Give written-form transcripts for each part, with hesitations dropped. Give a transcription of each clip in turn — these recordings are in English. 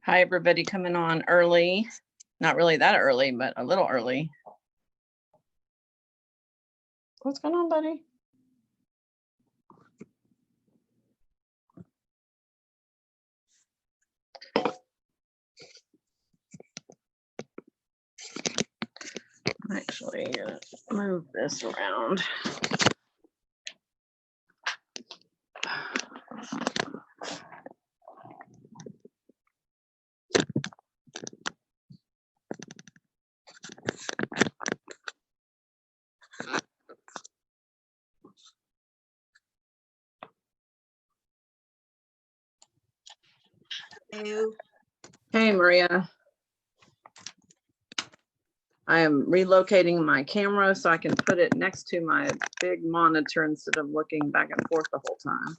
Hi, everybody coming on early. Not really that early, but a little early. What's going on, buddy? I'm actually gonna move this around. Hello. Hey, Maria. I am relocating my camera so I can put it next to my big monitor instead of looking back and forth the whole time.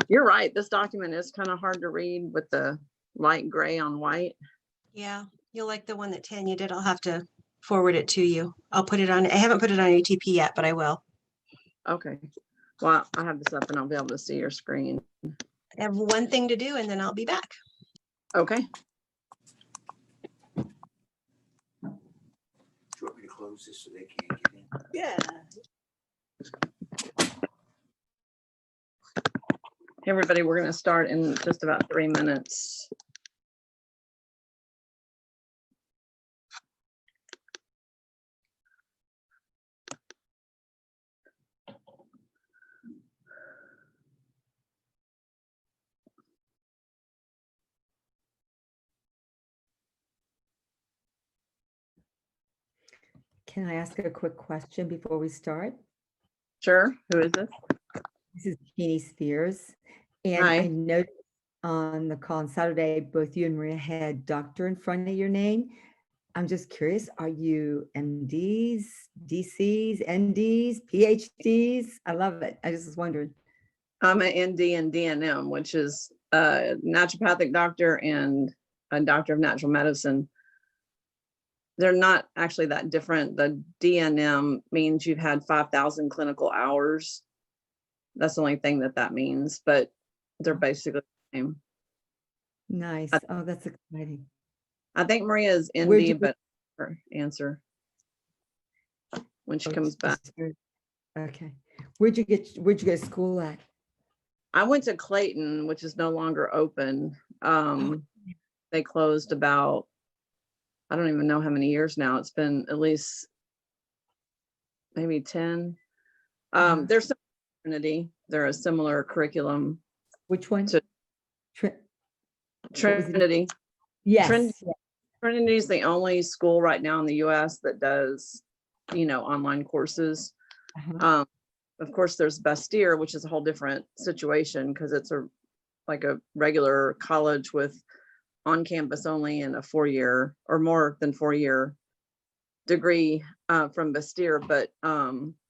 You're right. This document is kind of hard to read with the light gray on white. Yeah, you'll like the one that Tanya did. I'll have to forward it to you. I'll put it on. I haven't put it on ATP yet, but I will. Okay. Well, I have this up and I'll be able to see your screen. I have one thing to do and then I'll be back. Okay. Do you want me to close this so they can't get in? Yeah. Hey, everybody, we're going to start in just about 3 minutes. Can I ask a quick question before we start? Sure. Who is this? This is Jeannie Spears. And Hi. I noticed on the call on Saturday, both you and Maria had doctor in front of your name. I'm just curious, are you MDs, DCs, NDs, PhDs? I love it. I just was wondering. I'm an ND and DNM, which is a naturopathic doctor and a doctor of natural medicine. They're not actually that different. The DNM means you've had 5,000 clinical hours. That's the only thing that means, but they're basically the same. Nice. Oh, that's exciting. I think Maria is Where'd you ND, go- but her answer when she Oh, comes back. Okay. Where'd you go to school at? I went to Clayton, which is no longer open. They closed about, I don't even know how many years now. It's been at least maybe 10. There's some Trinity. They're a similar curriculum. Which one? to- Trinity. Yes. Trinity is the only school right now in the US that does, online courses. Uh-huh. Of course, there's Bastyr, which is a whole different situation because it's like a regular college with on campus only and a 4-year or more than 4-year degree from Bastyr. But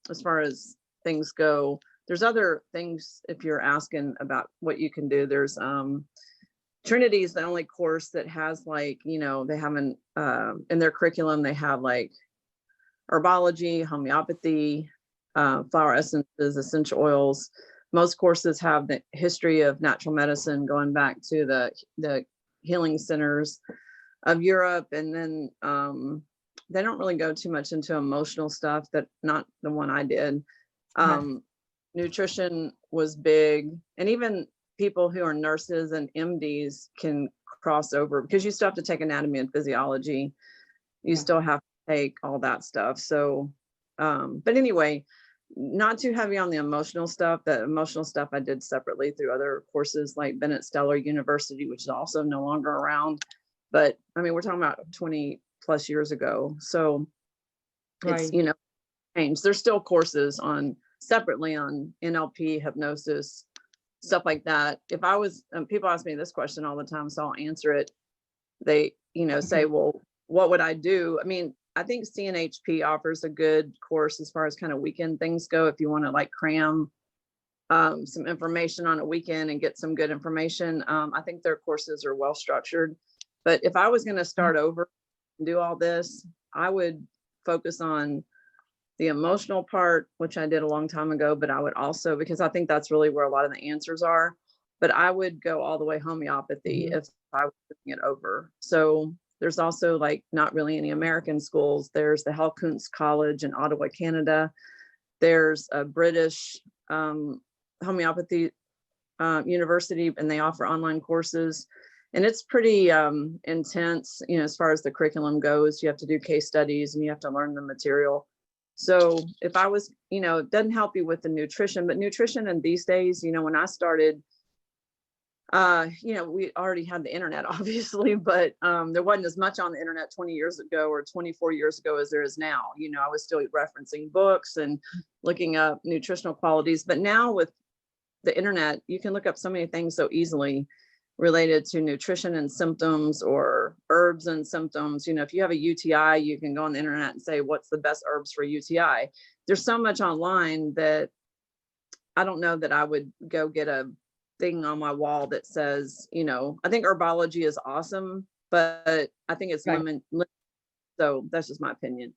as far as things go, there's other things if you're asking about what you can do. There's Trinity is the only course that has they haven't in their curriculum, they have like herbology, homeopathy, flower essences, essential oils. Most courses have the history of natural medicine going back to the healing centers of Europe. And then they don't really go too much into emotional stuff, that not the one I did. Nutrition was big. And even people who are nurses and MDs can cross over because you still have to take anatomy and physiology. You still have to take all that stuff. So, but anyway, not too heavy on the emotional stuff. The emotional stuff I did separately through other courses like Bennett Stellar University, which is also no longer around. But I mean, we're talking about 20 plus years ago. So it's, changed. There's still courses separately on NLP, hypnosis, stuff like that. If I was, people ask me this question all the time, so I'll answer it. They, say, well, what would I do? I mean, I think CNHP offers a good course as far as kind of weekend things go. If you want to like cram some information on a weekend and get some good information, I think their courses are well structured. But if I was going to start over and do all this, I would focus on the emotional part, which I did a long time ago, but I would also, because I think that's really where a lot of the answers are, but I would go all the way homeopathy if I was moving it over. So there's also like not really any American schools. There's the Helkunst College in Ottawa, Canada. There's a British homeopathy university, and they offer online courses. And it's pretty intense, you know, as far as the curriculum goes. You have to do case studies and you have to learn the material. So if I was, you know, it doesn't help you with the nutrition, but nutrition in these days, you know, when I started, you know, we already had the internet, obviously, but there wasn't as much on the internet 20 years ago or 24 years ago as there is now. You know, I was still referencing books and looking up nutritional qualities. But now with the internet, you can look up so many things so easily related to nutrition and symptoms or herbs and symptoms. You know, if you have a UTI, you can go on the internet and say, what's the best herbs for UTI? There's so much online that I don't know that I would go get a thing on my wall that says, you know, I think herbology is awesome, but I think it's Right. limited. So that's just my opinion.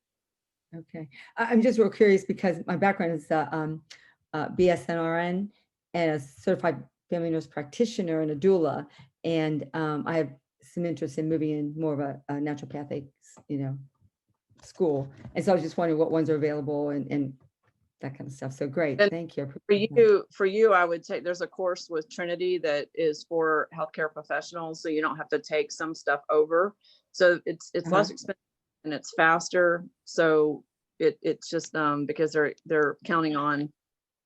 Okay. I'm just real curious because my background is BSNRN and a certified family nurse practitioner and a doula. And I have some interest in moving in more of a naturopathic, you know, school. And so I was just wondering what ones are available and that kind of stuff. So great. And Thank you. I For appreciate that. you, I would take, there's a course with Trinity that is for healthcare professionals, so you don't have to take some stuff over. So it's less expensive and it's faster. So it's just because they're counting on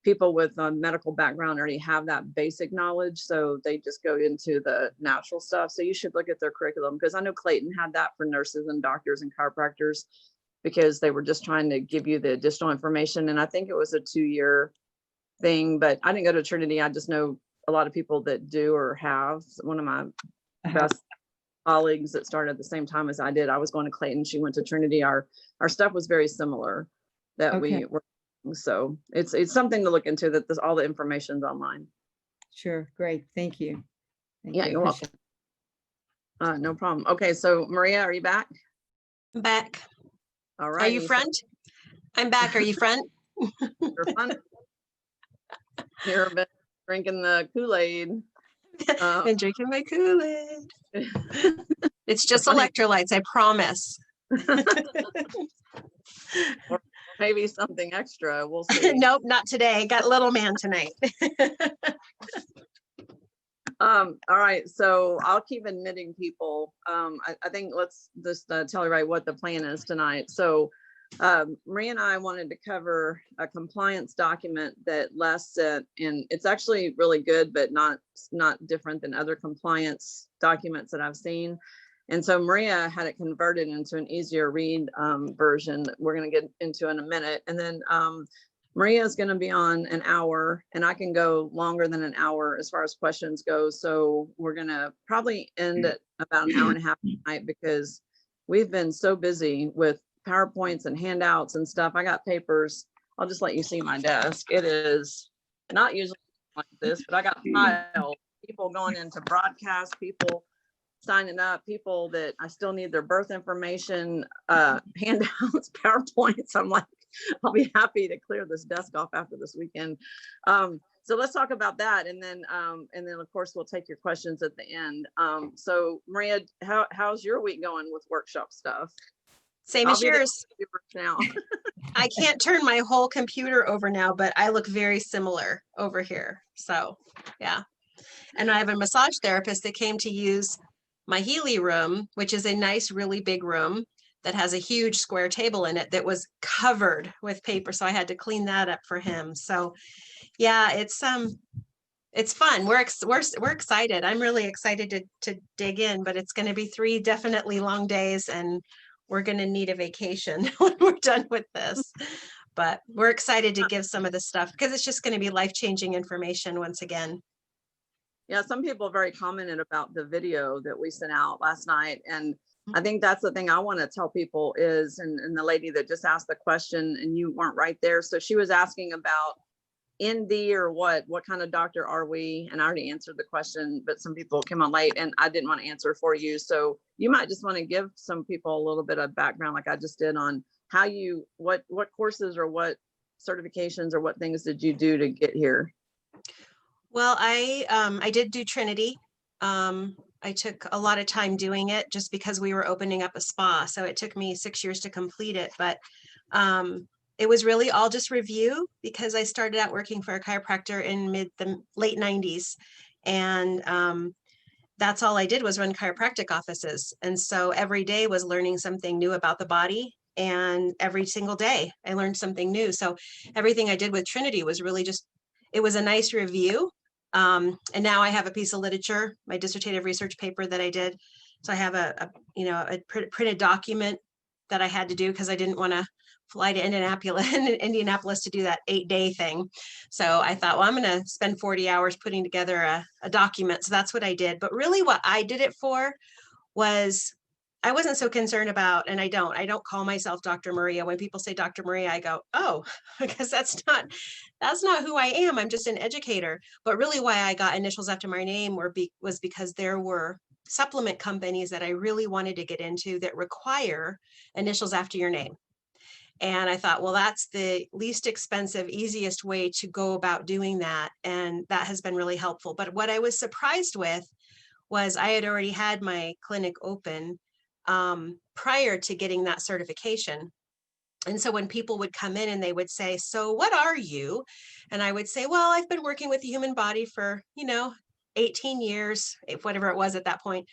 people with a medical background already have that basic knowledge, so they just go into the natural stuff. So you should look at their curriculum, because I know Clayton had that for nurses and doctors and chiropractors, because they were just trying to give you the additional information. And I think it was a 2-year thing, but I didn't go to Trinity. I just know a lot of people that do or have. One of my best colleagues that started at the same time as I did, I was going to Clayton, she went to Trinity. Our stuff was very similar that Okay. we were. So it's something to look into, that there's all the information's online. Sure. Great. Thank you. Thank Yeah, you. you're welcome. No problem. Okay, so Maria, are you back? I'm back. All Are right. you front? I'm back. Are you front? You're fun. You're been drinking the Kool-Aid. Been drinking my Kool-Aid. It's just Funny. electrolytes, I promise. Or maybe something extra. We'll see. Nope, not today. Got little man tonight. All right, so I'll keep admitting people. I think let's just tell you right what the plan is tonight. So Maria and I wanted to cover a compliance document that Les sent, and it's actually really good, but not different than other compliance documents that I've seen. And so Maria had it converted into an easier read version that we're going to get into in a minute. And then Maria is going to be on an hour, and I can go longer than an hour as far as questions go. So we're going to probably end at about an hour and a half tonight, because we've been so busy with PowerPoints and handouts and stuff. I got papers. I'll just let you see my desk. It is not usually like this, but I got piles, people going into broadcast, people signing up, people that I still need their birth information, handouts, PowerPoints. I'm like, I'll be happy to clear this desk off after this weekend. So let's talk about that. And then of course, we'll take your questions at the end. So Maria, how's your week going with workshop stuff? Same I'll as be the yours. computer now. I can't turn my whole computer over now, but I look very similar over here. So yeah. And I have a massage therapist that came to use my Healy room, which is a nice, really big room that has a huge square table in it that was covered with paper. So I had to clean that up for him. So yeah, it's fun. We're excited. I'm really excited to dig in, but it's going to be 3 definitely long days, and we're going to need a vacation when we're done with this. But we're excited to give some of the stuff, because it's just going to be life-changing information once again. Yeah, some people very commented about the video that we sent out last night. And I think that's the thing I want to tell people is, and the lady that just asked the question and you weren't right there. So she was asking about ND or what kind of doctor are we? And I already answered the question, but some people came on late and I didn't want to answer for you. So you might just want to give some people a little bit of background, like I just did, on how you, what courses or what certifications or what things did you do to get here? Well, I did do Trinity. I took a lot of time doing it just because we were opening up a spa. So it took me 6 years to complete it. But it was really all just review because I started out working for a chiropractor in the late 90s. And that's all I did was run chiropractic offices. And so every day was learning something new about the body. And every single day I learned something new. So everything I did with Trinity was really just, it was a nice review. And now I have a piece of literature, my dissertative research paper that I did. So I have a printed document that I had to do because I didn't want to fly to Indianapolis to do that 8-day thing. So I thought, well, I'm going to spend 40 hours putting together a document. So that's what I did. But really what I did it for was I wasn't so concerned about, and I don't call myself Dr. Maria. When people say Dr. Maria, I go, oh, because that's not who I am. I'm just an educator. But really why I got initials after my name was because there were supplement companies that I really wanted to get into that require initials after your name. And I thought, well, that's the least expensive, easiest way to go about doing that. And that has been really helpful. But what I was surprised with was I had already had my clinic open prior to getting that certification. And so when people would come in and they would say, so what are you? And I would say, well, I've been working with the human body for, 18 years, whatever it was at that point.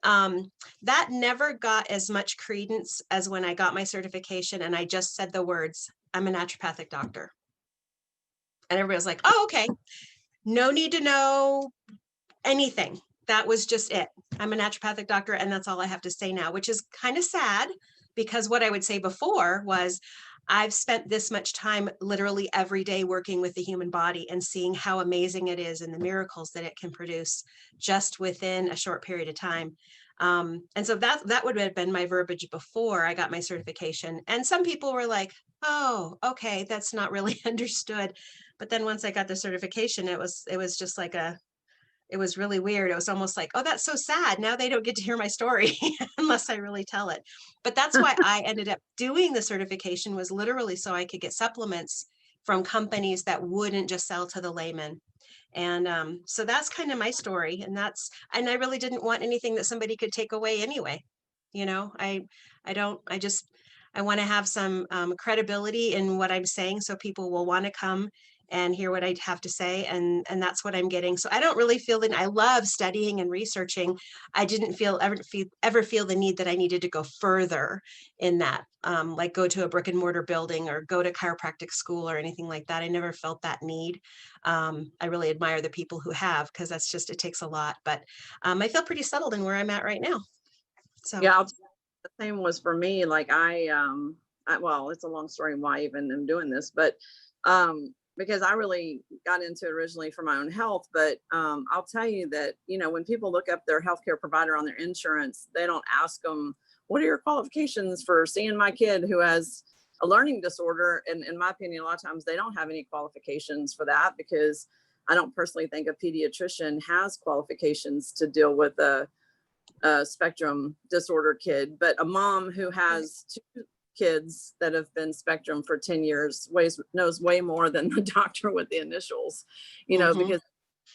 That never got as much credence as when I got my certification and I just said the words, I'm a naturopathic doctor. And everybody was like, oh, okay. No need to know anything. That was just it. I'm a naturopathic doctor and that's all I have to say now, which is kind of sad because what I would say before was I've spent this much time literally every day working with the human body and seeing how amazing it is and the miracles that it can produce just within a short period of time. And so that would have been my verbiage before I got my certification. And some people were like, oh, okay, that's not really understood. But then once I got the certification, it was just like it was really weird. It was almost like, oh, that's so sad. Now they don't get to hear my story unless I really tell it. But that's why I ended up doing the certification was literally so I could get supplements from companies that wouldn't just sell to the layman. And so that's kind of my story. And I really didn't want anything that somebody could take away anyway. I want to have some credibility in what I'm saying so people will want to come and hear what I have to say. And that's what I'm getting. So I don't really feel that I love studying and researching. I didn't ever feel the need that I needed to go further in that, like go to a brick and mortar building or go to chiropractic school or anything like that. I never felt that need. I really admire the people who have, because it takes a lot, but I feel pretty settled in where I'm at right now. So Yeah, the same was for me. Like well, it's a long story why I even am doing this, but because I really got into it originally for my own health. But I'll tell you that, when people look up their healthcare provider on their insurance, they don't ask them, what are your qualifications for seeing my kid who has a learning disorder? And in my opinion, a lot of times they don't have any qualifications for that, because I don't personally think a pediatrician has qualifications to deal with a spectrum disorder kid. But a mom who has 2 kids that have been spectrum for 10 years knows way more than the doctor with the initials, because they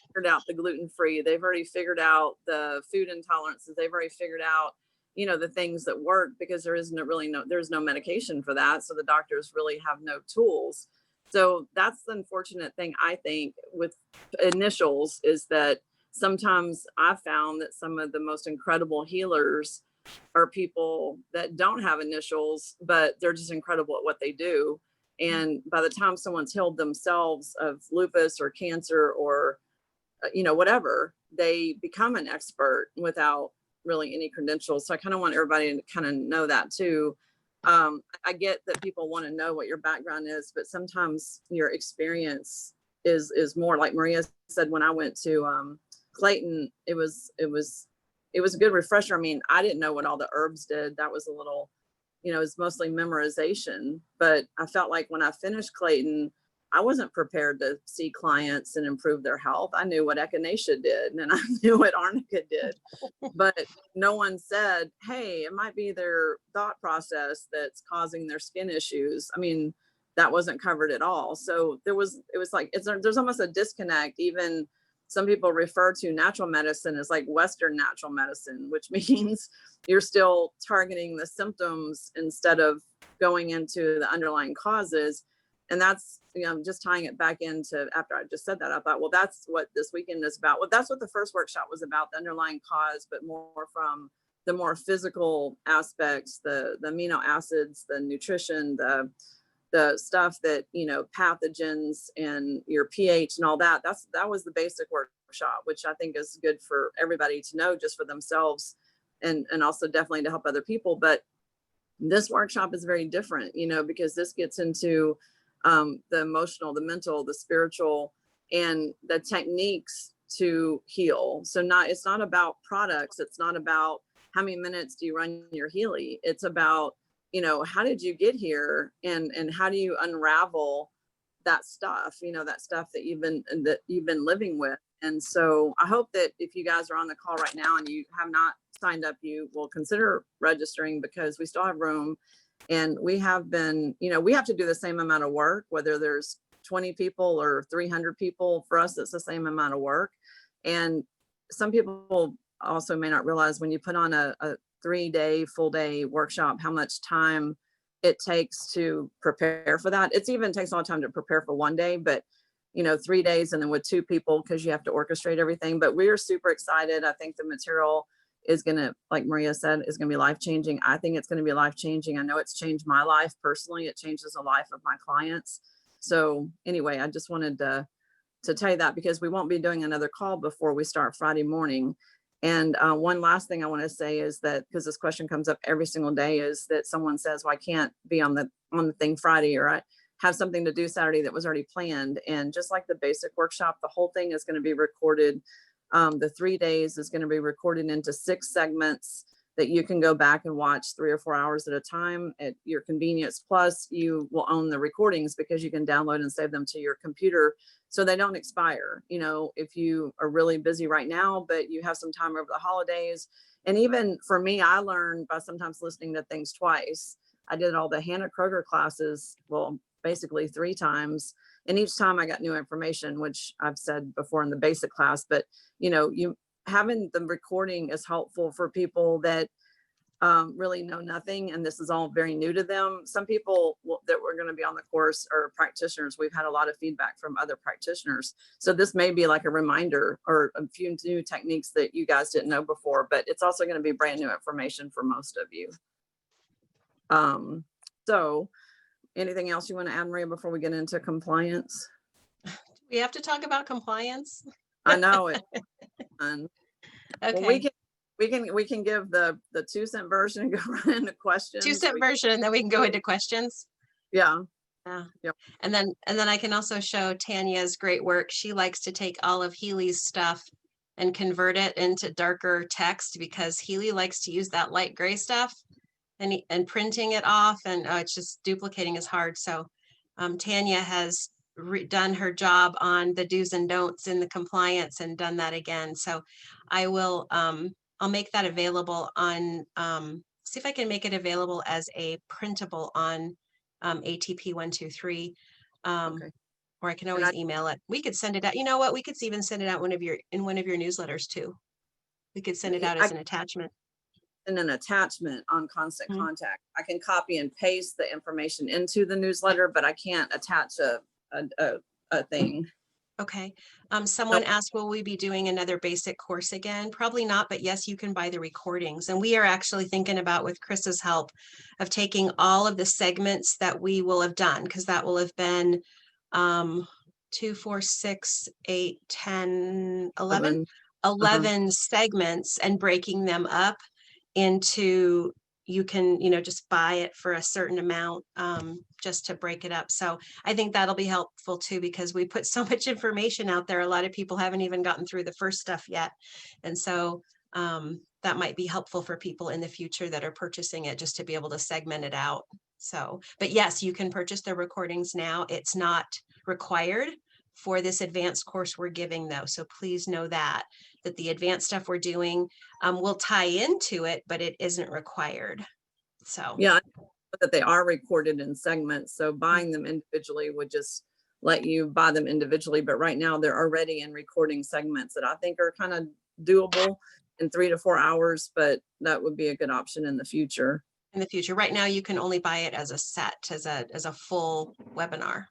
figured out the gluten-free, they've already figured out the food intolerances, they've already figured out, the things that work, because there's no medication for that. So the doctors really have no tools. So that's the unfortunate thing, I think, with initials, is that sometimes I've found that some of the most incredible healers are people that don't have initials, but they're just incredible at what they do. And by the time someone's healed themselves of lupus or cancer or, whatever, they become an expert without really any credentials. So I kind of want everybody to kind of know that too. I get that people want to know what your background is, but sometimes your experience is more. Like Maria said, when I went to Clayton, it was a good refresher. I mean, I didn't know what all the herbs did. That was a little, it's mostly memorization. But I felt like when I finished Clayton, I wasn't prepared to see clients and improve their health. I knew what echinacea did and I knew what arnica did, but no one said, hey, it might be their thought process that's causing their skin issues. I mean, that wasn't covered at all. So there's almost a disconnect, even some people refer to natural medicine as like Western natural medicine, which means you're still targeting the symptoms instead of going into the underlying causes. And that's, just tying it back into, after I just said that, I thought, well, that's what this weekend is about. Well, that's what the first workshop was about, the underlying cause, but more from the more physical aspects, the amino acids, the nutrition, the stuff that, pathogens and your pH and all that. That was the basic workshop, which I think is good for everybody to know, just for themselves, and also definitely to help other people. But this workshop is very different, because this gets into the emotional, the mental, the spiritual, and the techniques to heal. So it's not about products. It's not about how many minutes do you run your Healy. It's about, how did you get here, and how do you unravel that stuff, that stuff that you've been living with. And so I hope that if you guys are on the call right now and you have not signed up, you will consider registering, because we still have room. And we have been, we have to do the same amount of work, whether there's 20 people or 300 people. For us, it's the same amount of work. And some people also may not realize, when you put on a 3-day full day workshop, how much time it takes to prepare for that. It even takes a lot of time to prepare for one day, but 3 days, and then with 2 people, because you have to orchestrate everything. But we are super excited. I think the material is going to, like Maria said, is going to be life-changing. I think it's going to be life-changing. I know it's changed my life personally. It changes the life of my clients. So anyway, I just wanted to tell you that, because we won't be doing another call before we start Friday morning. And one last thing I want to say is that, because this question comes up every single day, is that someone says, well, I can't be on the thing Friday, or I have something to do Saturday that was already planned. And just like the basic workshop, the whole thing is going to be recorded. The 3 days is going to be recorded into 6 segments that you can go back and watch 3 or 4 hours at a time at your convenience. Plus, you will own the recordings, because you can download and save them to your computer so they don't expire. If you are really busy right now, but you have some time over the holidays. And even for me, I learned by sometimes listening to things twice. I did all the Hannah Kroger classes, well, basically 3 times. And each time I got new information, which I've said before in the basic class. But, you having the recording is helpful for people that really know nothing, and this is all very new to them. Some people that were going to be on the course are practitioners. We've had a lot of feedback from other practitioners. So this may be like a reminder or a few new techniques that you guys didn't know before, but it's also going to be brand new information for most of you. So anything else you want to add, Maria, before we get into compliance? We have to talk about compliance. I know it. Okay. Well, we can give the 2-cent version and go right into questions. 2-cent version, and then we can go into questions. Yeah. Yeah. Yep. And then I can also show Tanya's great work. She likes to take all of Healy's stuff and convert it into darker text, because Healy likes to use that light gray stuff, and printing it off, and it's just duplicating is hard. So Tanya has done her job on the do's and don'ts in the compliance and done that again. So I will I'll make that available on see if I can make it available as a printable on ATP 123. Okay. Or I can always email it. We could send it out. You know what? We could even send it out in one of your newsletters too. We could send it out as an attachment. And an attachment on Constant Contact. I can copy and paste the information into the newsletter, but I can't attach a thing. Okay. Someone asked, will we be doing another basic course again? Probably not, but yes, you can buy the recordings. And we are actually thinking about, with Chris's help, of taking all of the segments that we will have done, because that will have been 2, 4, 6, 8, 10, 11 segments, and breaking them up into, you can, just buy it for a certain amount, just to break it up. So I think that'll be helpful too, because we put so much information out there. A lot of people haven't even gotten through the first stuff yet. And so that might be helpful for people in the future that are purchasing it, just to be able to segment it out. So, but yes, you can purchase the recordings now. It's not required for this advanced course we're giving though. So please know that the advanced stuff we're doing will tie into it, but it isn't required. So yeah, that they are recorded in segments. So buying them individually would just let you buy them individually, but right now they're already in recording segments that I think are kind of doable in 3 to 4 hours, but that would be a good option in the future. In the future, right now you can only buy it as a set, as a full webinar.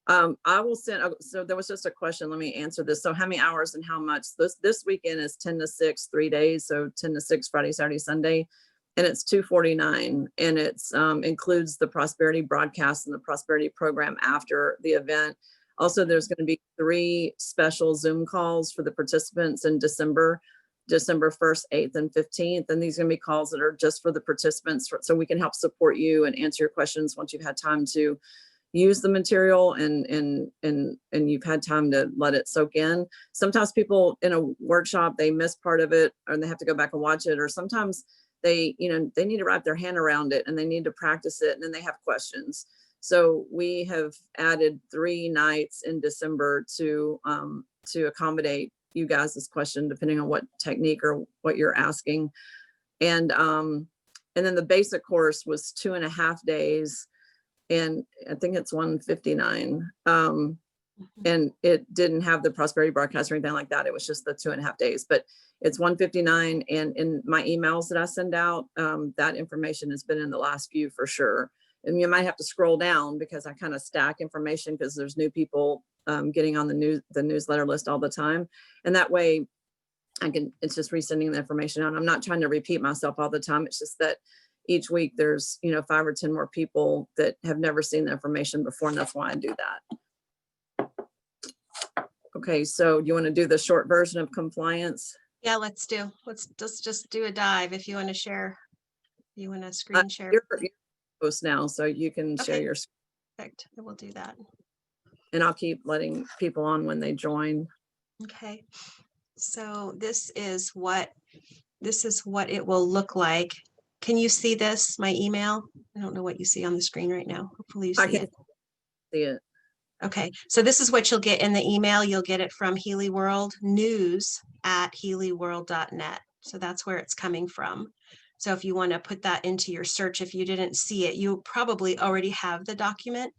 I will send, so there was just a question, let me answer this. So how many hours and how much? This weekend is 10 to 6, 3 days. So 10 to 6, Friday, Saturday, Sunday. And it's $249, and it's includes the prosperity broadcast and the prosperity program after the event. Also, there's going to be 3 special Zoom calls for the participants in December 1st, 8th, and 15th. And these are going to be calls that are just for the participants, so we can help support you and answer your questions once you've had time to use the material and you've had time to let it soak in. Sometimes people in a workshop, they miss part of it, or they have to go back and watch it, or sometimes they need to wrap their hand around it and they need to practice it, and then they have questions. So we have added 3 nights in December to accommodate you guys' this question, depending on what technique or what you're asking. And then the basic course was 2.5 days, and I think it's $159. And it didn't have the prosperity broadcast or anything like that. It was just the 2.5 days, but it's $159. And in my emails that I send out, that information has been in the last few for sure. And you might have to scroll down because I kind of stack information because there's new people getting on the newsletter list all the time. And that way it's just resending the information out. I'm not trying to repeat myself all the time. It's just that each week there's 5 or 10 more people that have never seen the information before. And that's why I do that. Okay, so you want to do the short version of compliance? Yeah, let's just do a dive. If you want to share, you want to screen share. You're post now, so you can share Okay. your screen, Perfect. I will do that. and I'll keep letting people on when they join. Okay. So this is what it will look like. Can you see this, my email? I don't know what you see on the screen right now. Hopefully you I see can it. see it. Okay, so this is what you'll get in the email. You'll get it from Healy World News at healyworld.net. So that's where it's coming from. So if you want to put that into your search, if you didn't see it, you probably already have the document.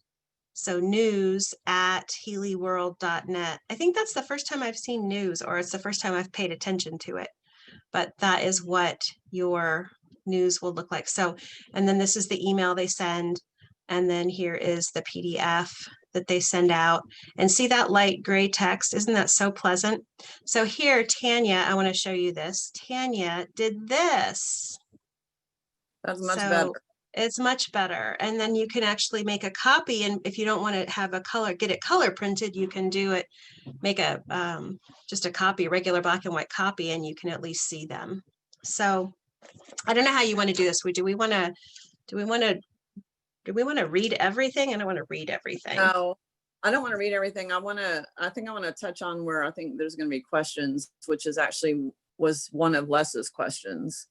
So news at healyworld.net. I think that's the first time I've seen news, or it's the first time I've paid attention to it. But that is what your news will look like. So, and then this is the email they send. And then here is the PDF that they send out. And see that light gray text? Isn't that so pleasant? So here, Tanya, I want to show you this. Tanya did this. That's much So better. it's much better. And then you can actually make a copy. And if you don't want to have a color, get it color printed, you can do it, make a just a copy, regular black and white copy, and you can at least see them. So I don't know how you want to do this. Do we want to read everything? I don't want to read everything. No, I don't want to read everything. I think I want to touch on where I think there's going to be questions, which is actually was one of Les's questions.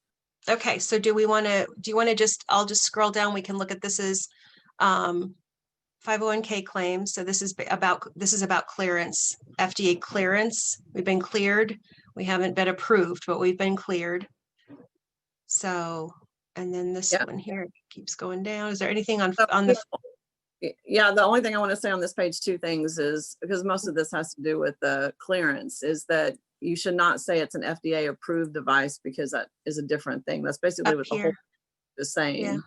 Okay, so do you want to just, I'll just scroll down. We can look at this as 501k claims. So this is about clearance, FDA clearance. We've been cleared. We haven't been approved, but we've been cleared. So, and then this one here keeps going down. Is there anything on the? Yeah, the only thing I want to say on this page, 2 things is, because most of this has to do with the clearance, is that you should not say it's an FDA approved device, because that is a different thing. That's basically what the whole is saying. Yeah.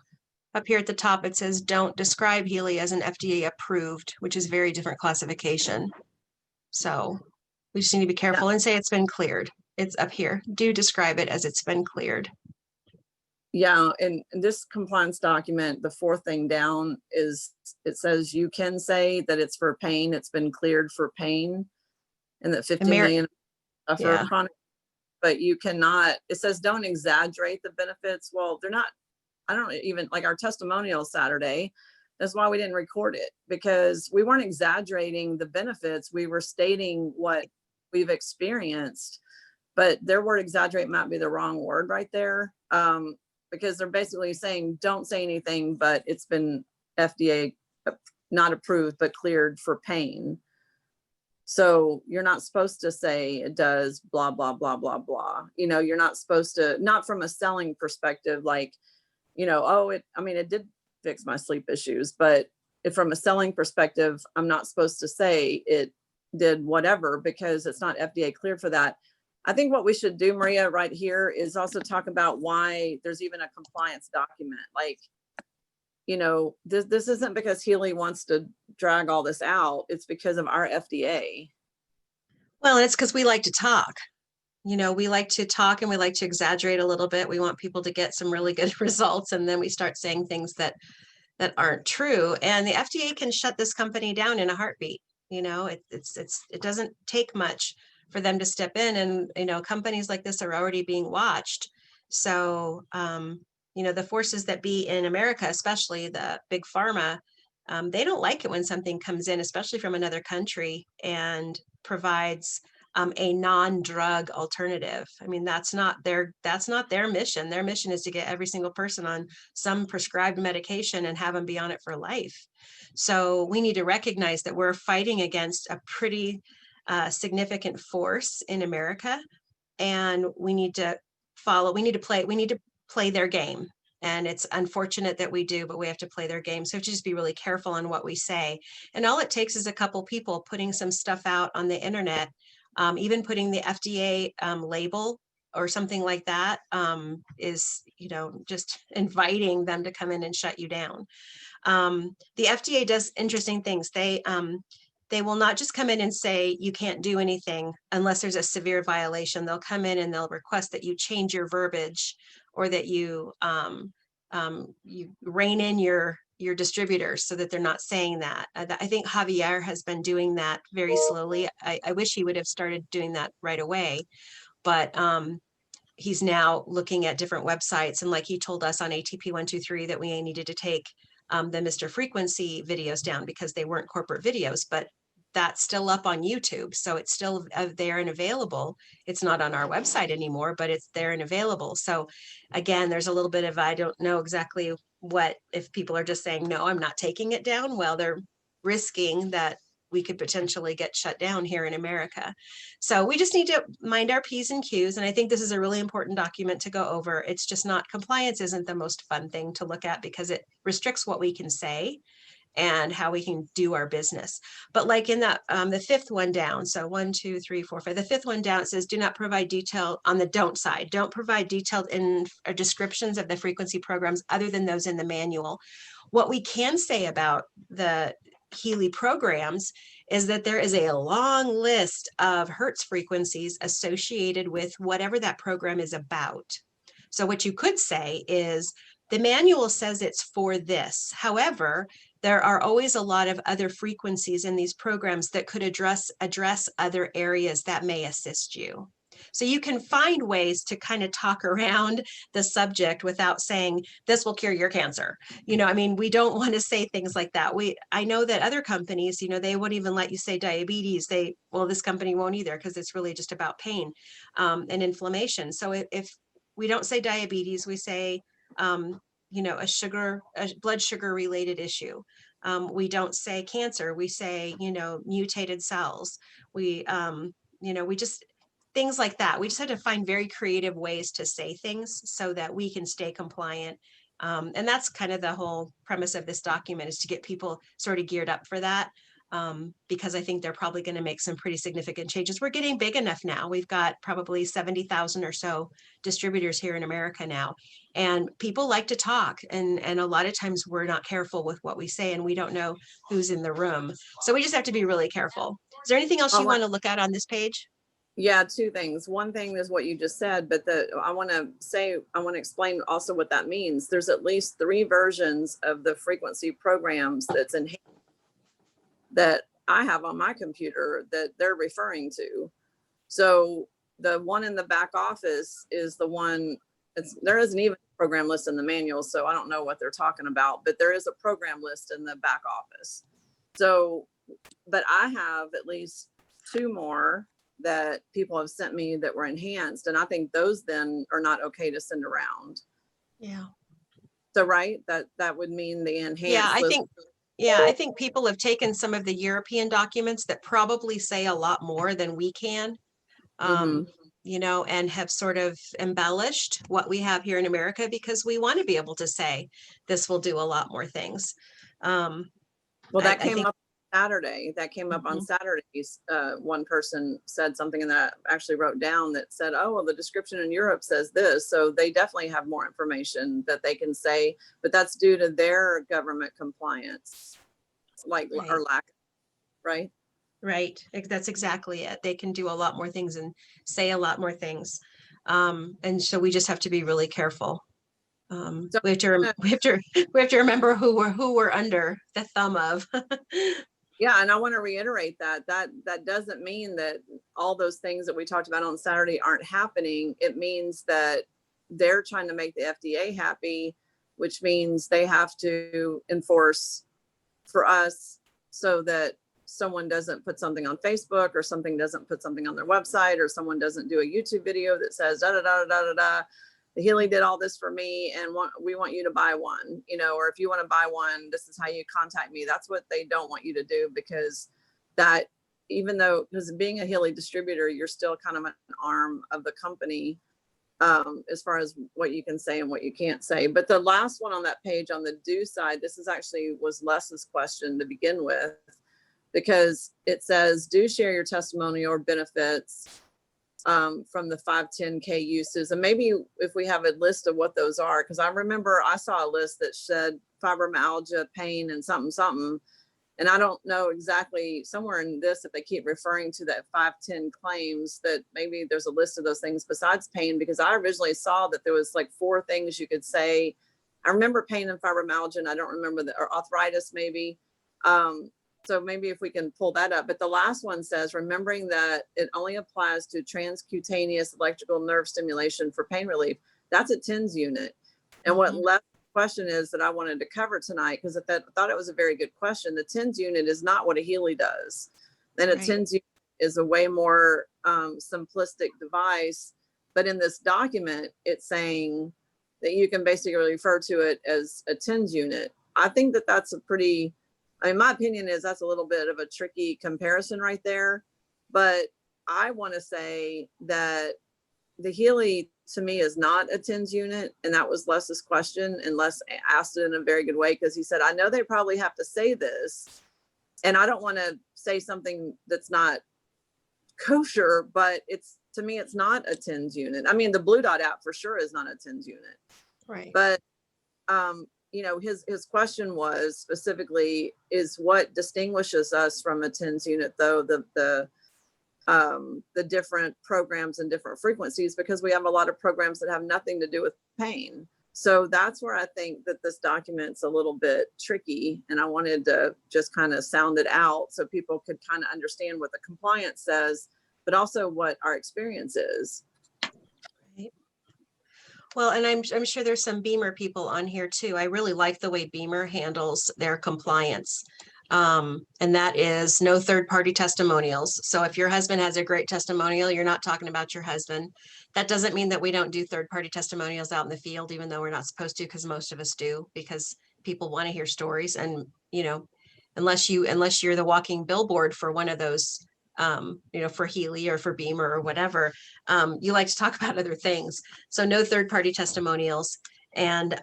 Up here at the top, it says, don't describe Healy as an FDA approved, which is very different classification. So we just need to be careful and say it's been cleared. It's up here. Do describe it as it's been cleared. Yeah, and this compliance document, the 4th thing down is, it says you can say that it's for pain. It's been cleared for pain, and that 50 million for chronic, but you cannot, it says don't exaggerate the benefits. Well, they're not, I don't even, like our testimonial Saturday, that's why we didn't record it, because we weren't exaggerating the benefits. We were stating what we've experienced, but their word exaggerate might be the wrong word right there. Because they're basically saying, don't say anything, but it's been FDA not approved, but cleared for pain. So you're not supposed to say it does blah, blah, blah, blah, blah. You're not supposed to, not from a selling perspective, like, oh, it did fix my sleep issues, but if from a selling perspective, I'm not supposed to say it did whatever because it's not FDA cleared for that. I think what we should do, Maria, right here is also talk about why there's even a compliance document. Like, you know, this isn't because Healy wants to drag all this out. It's because of our FDA. Well, it's because we like to talk. You know, we like to talk and we like to exaggerate a little bit. We want people to get some really good results, and then we start saying things that aren't true. And the FDA can shut this company down in a heartbeat. You know, it doesn't take much for them to step in, and you know, companies like this are already being watched. So, you know, the forces that be in America, especially the big pharma, they don't like it when something comes in, especially from another country, and provides a non-drug alternative. I mean, that's not their mission. Their mission is to get every single person on some prescribed medication and have them be on it for life. So we need to recognize that we're fighting against a pretty significant force in America, and we need to play their game. And it's unfortunate that we do, but we have to play their game. So just be really careful on what we say. And all it takes is a couple people putting some stuff out on the internet, even putting the FDA label or something like that, is, you know, just inviting them to come in and shut you down. The FDA does interesting things. They will not just come in and say you can't do anything unless there's a severe violation. They'll come in and they'll request that you change your verbiage, or that you rein in your distributors so that they're not saying that. I think Javier has been doing that very slowly. I wish he would have started doing that right away, but he's now looking at different websites. And like he told us on ATP 123 that we needed to take the Mr. Frequency videos down because they weren't corporate videos, but that's still up on YouTube. So it's still there and available. It's not on our website anymore, but it's there and available. So again, there's a little bit of, I don't know exactly what, if people are just saying, no, I'm not taking it down. Well, they're risking that we could potentially get shut down here in America. So we just need to mind our P's and Q's. And I think this is a really important document to go over. It's just not, compliance isn't the most fun thing to look at because it restricts what we can say and how we can do our business. But like in that, the fifth one down, so 1, 2, 3, 4, 5, the fifth one down, it says, do not provide detail on the don't side. Don't provide detailed descriptions of the frequency programs other than those in the manual. What we can say about the Healy programs is that there is a long list of Hertz frequencies associated with whatever that program is about. So what you could say is, the manual says it's for this. However, there are always a lot of other frequencies in these programs that could address other areas that may assist you. So you can find ways to kind of talk around the subject without saying this will cure your cancer. You know, I mean, we don't want to say things like that. I know that other companies, you know, they won't even let you say diabetes. Well, this company won't either, because it's really just about pain and inflammation. So if we don't say diabetes, we say, you know, a blood sugar related issue. We don't say cancer, we say, you know, mutated cells. We, you know, we just, things like that. We just had to find very creative ways to say things so that we can stay compliant. And that's kind of the whole premise of this document, is to get people sort of geared up for that. Because I think they're probably going to make some pretty significant changes. We're getting big enough now. We've got probably 70,000 or so distributors here in America now. And people like to talk. And a lot of times we're not careful with what we say, and we don't know who's in the room. So we just have to be really careful. Is there anything else you want to look at on this page? Yeah, two things. One thing is what you just said, but I want to explain also what that means. There's at least 3 versions of the frequency programs that's in that I have on my computer that they're referring to. So the one in the back office is the one, there isn't even a program list in the manual, so I don't know what they're talking about, but there is a program list in the back office. So, but I have at least 2 more that people have sent me that were enhanced, and I think those then are not okay to send around. Yeah. So, right, that would mean the enhanced list. I think people have taken some of the European documents that probably say a lot more than we can, you know, and have sort of embellished what we have here in America, because we want to be able to say this will do a lot more things. Well, that I came think- up Saturday. That came up on Saturdays. One person said something, and that I actually wrote down that said, "Oh, well, the description in Europe says this." So they definitely have more information that they can say, but that's due to their government compliance, like Right. or lack, right? Right. That's exactly it. They can do a lot more things and say a lot more things. And so we just have to be really careful. So- We have to, we have to remember who we're under the thumb of. Yeah, and I want to reiterate that doesn't mean that all those things that we talked about on Saturday aren't happening. It means that they're trying to make the FDA happy, which means they have to enforce for us so that someone doesn't put something on Facebook or something doesn't put something on their website or someone doesn't do a YouTube video that says da da da da da da. The Healy did all this for me and we want you to buy one, you know, or if you want to buy one, this is how you contact me. That's what they don't want you to do, because that, even though, because being a Healy distributor, you're still kind of an arm of the company as far as what you can say and what you can't say. But the last one on that page on the do side, this is actually was Les's question to begin with, because it says, do share your testimonial or benefits from the 510K uses. And maybe if we have a list of what those are, because I remember I saw a list that said fibromyalgia, pain, and something, something. And I don't know exactly, somewhere in this, if they keep referring to that 510 claims, that maybe there's a list of those things besides pain, because I originally saw that there was like 4 things you could say. I remember pain and fibromyalgia, and I don't remember or arthritis maybe. So maybe if we can pull that up. But the last one says, remembering that it only applies to transcutaneous electrical nerve stimulation for pain relief. That's a TENS unit. And what left question is that I wanted to cover tonight, because I thought it was a very good question. The TENS unit is not what a Healy does. And a TENS unit is a way more simplistic device. But in this document, it's saying that you can basically refer to it as a TENS unit. I think that that's a pretty, I mean, my opinion is that's a little bit of a tricky comparison right there. But I want to say that the Healy to me is not a TENS unit. And that was Les's question. And Les asked it in a very good way, because he said, I know they probably have to say this. And I don't want to say something that's not kosher, but it's, to me, it's not a TENS unit. I mean, the Blue Dot app for sure is not a TENS unit. Right. But you know, his question was specifically, is what distinguishes us from a TENS unit, though, the different programs and different frequencies, because we have a lot of programs that have nothing to do with pain. So that's where I think that this document's a little bit tricky. And I wanted to just kind of sound it out so people could kind of understand what the compliance says, but also what our experience is. Well, and I'm sure there's some Beamer people on here too. I really like the way Beamer handles their compliance. And that is no third-party testimonials. So if your husband has a great testimonial, you're not talking about your husband. That doesn't mean that we don't do third-party testimonials out in the field, even though we're not supposed to, because most of us do, because people want to hear stories. And, you know, unless you're the walking billboard for one of those, you know, for Healy or for Beamer or whatever, you like to talk about other things. So no third-party testimonials. And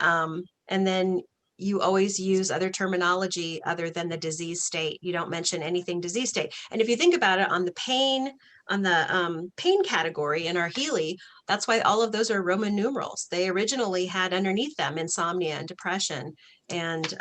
then you always use other terminology other than the disease state. You don't mention anything disease state. And if you think about it, on the pain category in our Healy, that's why all of those are Roman numerals. They originally had underneath them insomnia and depression and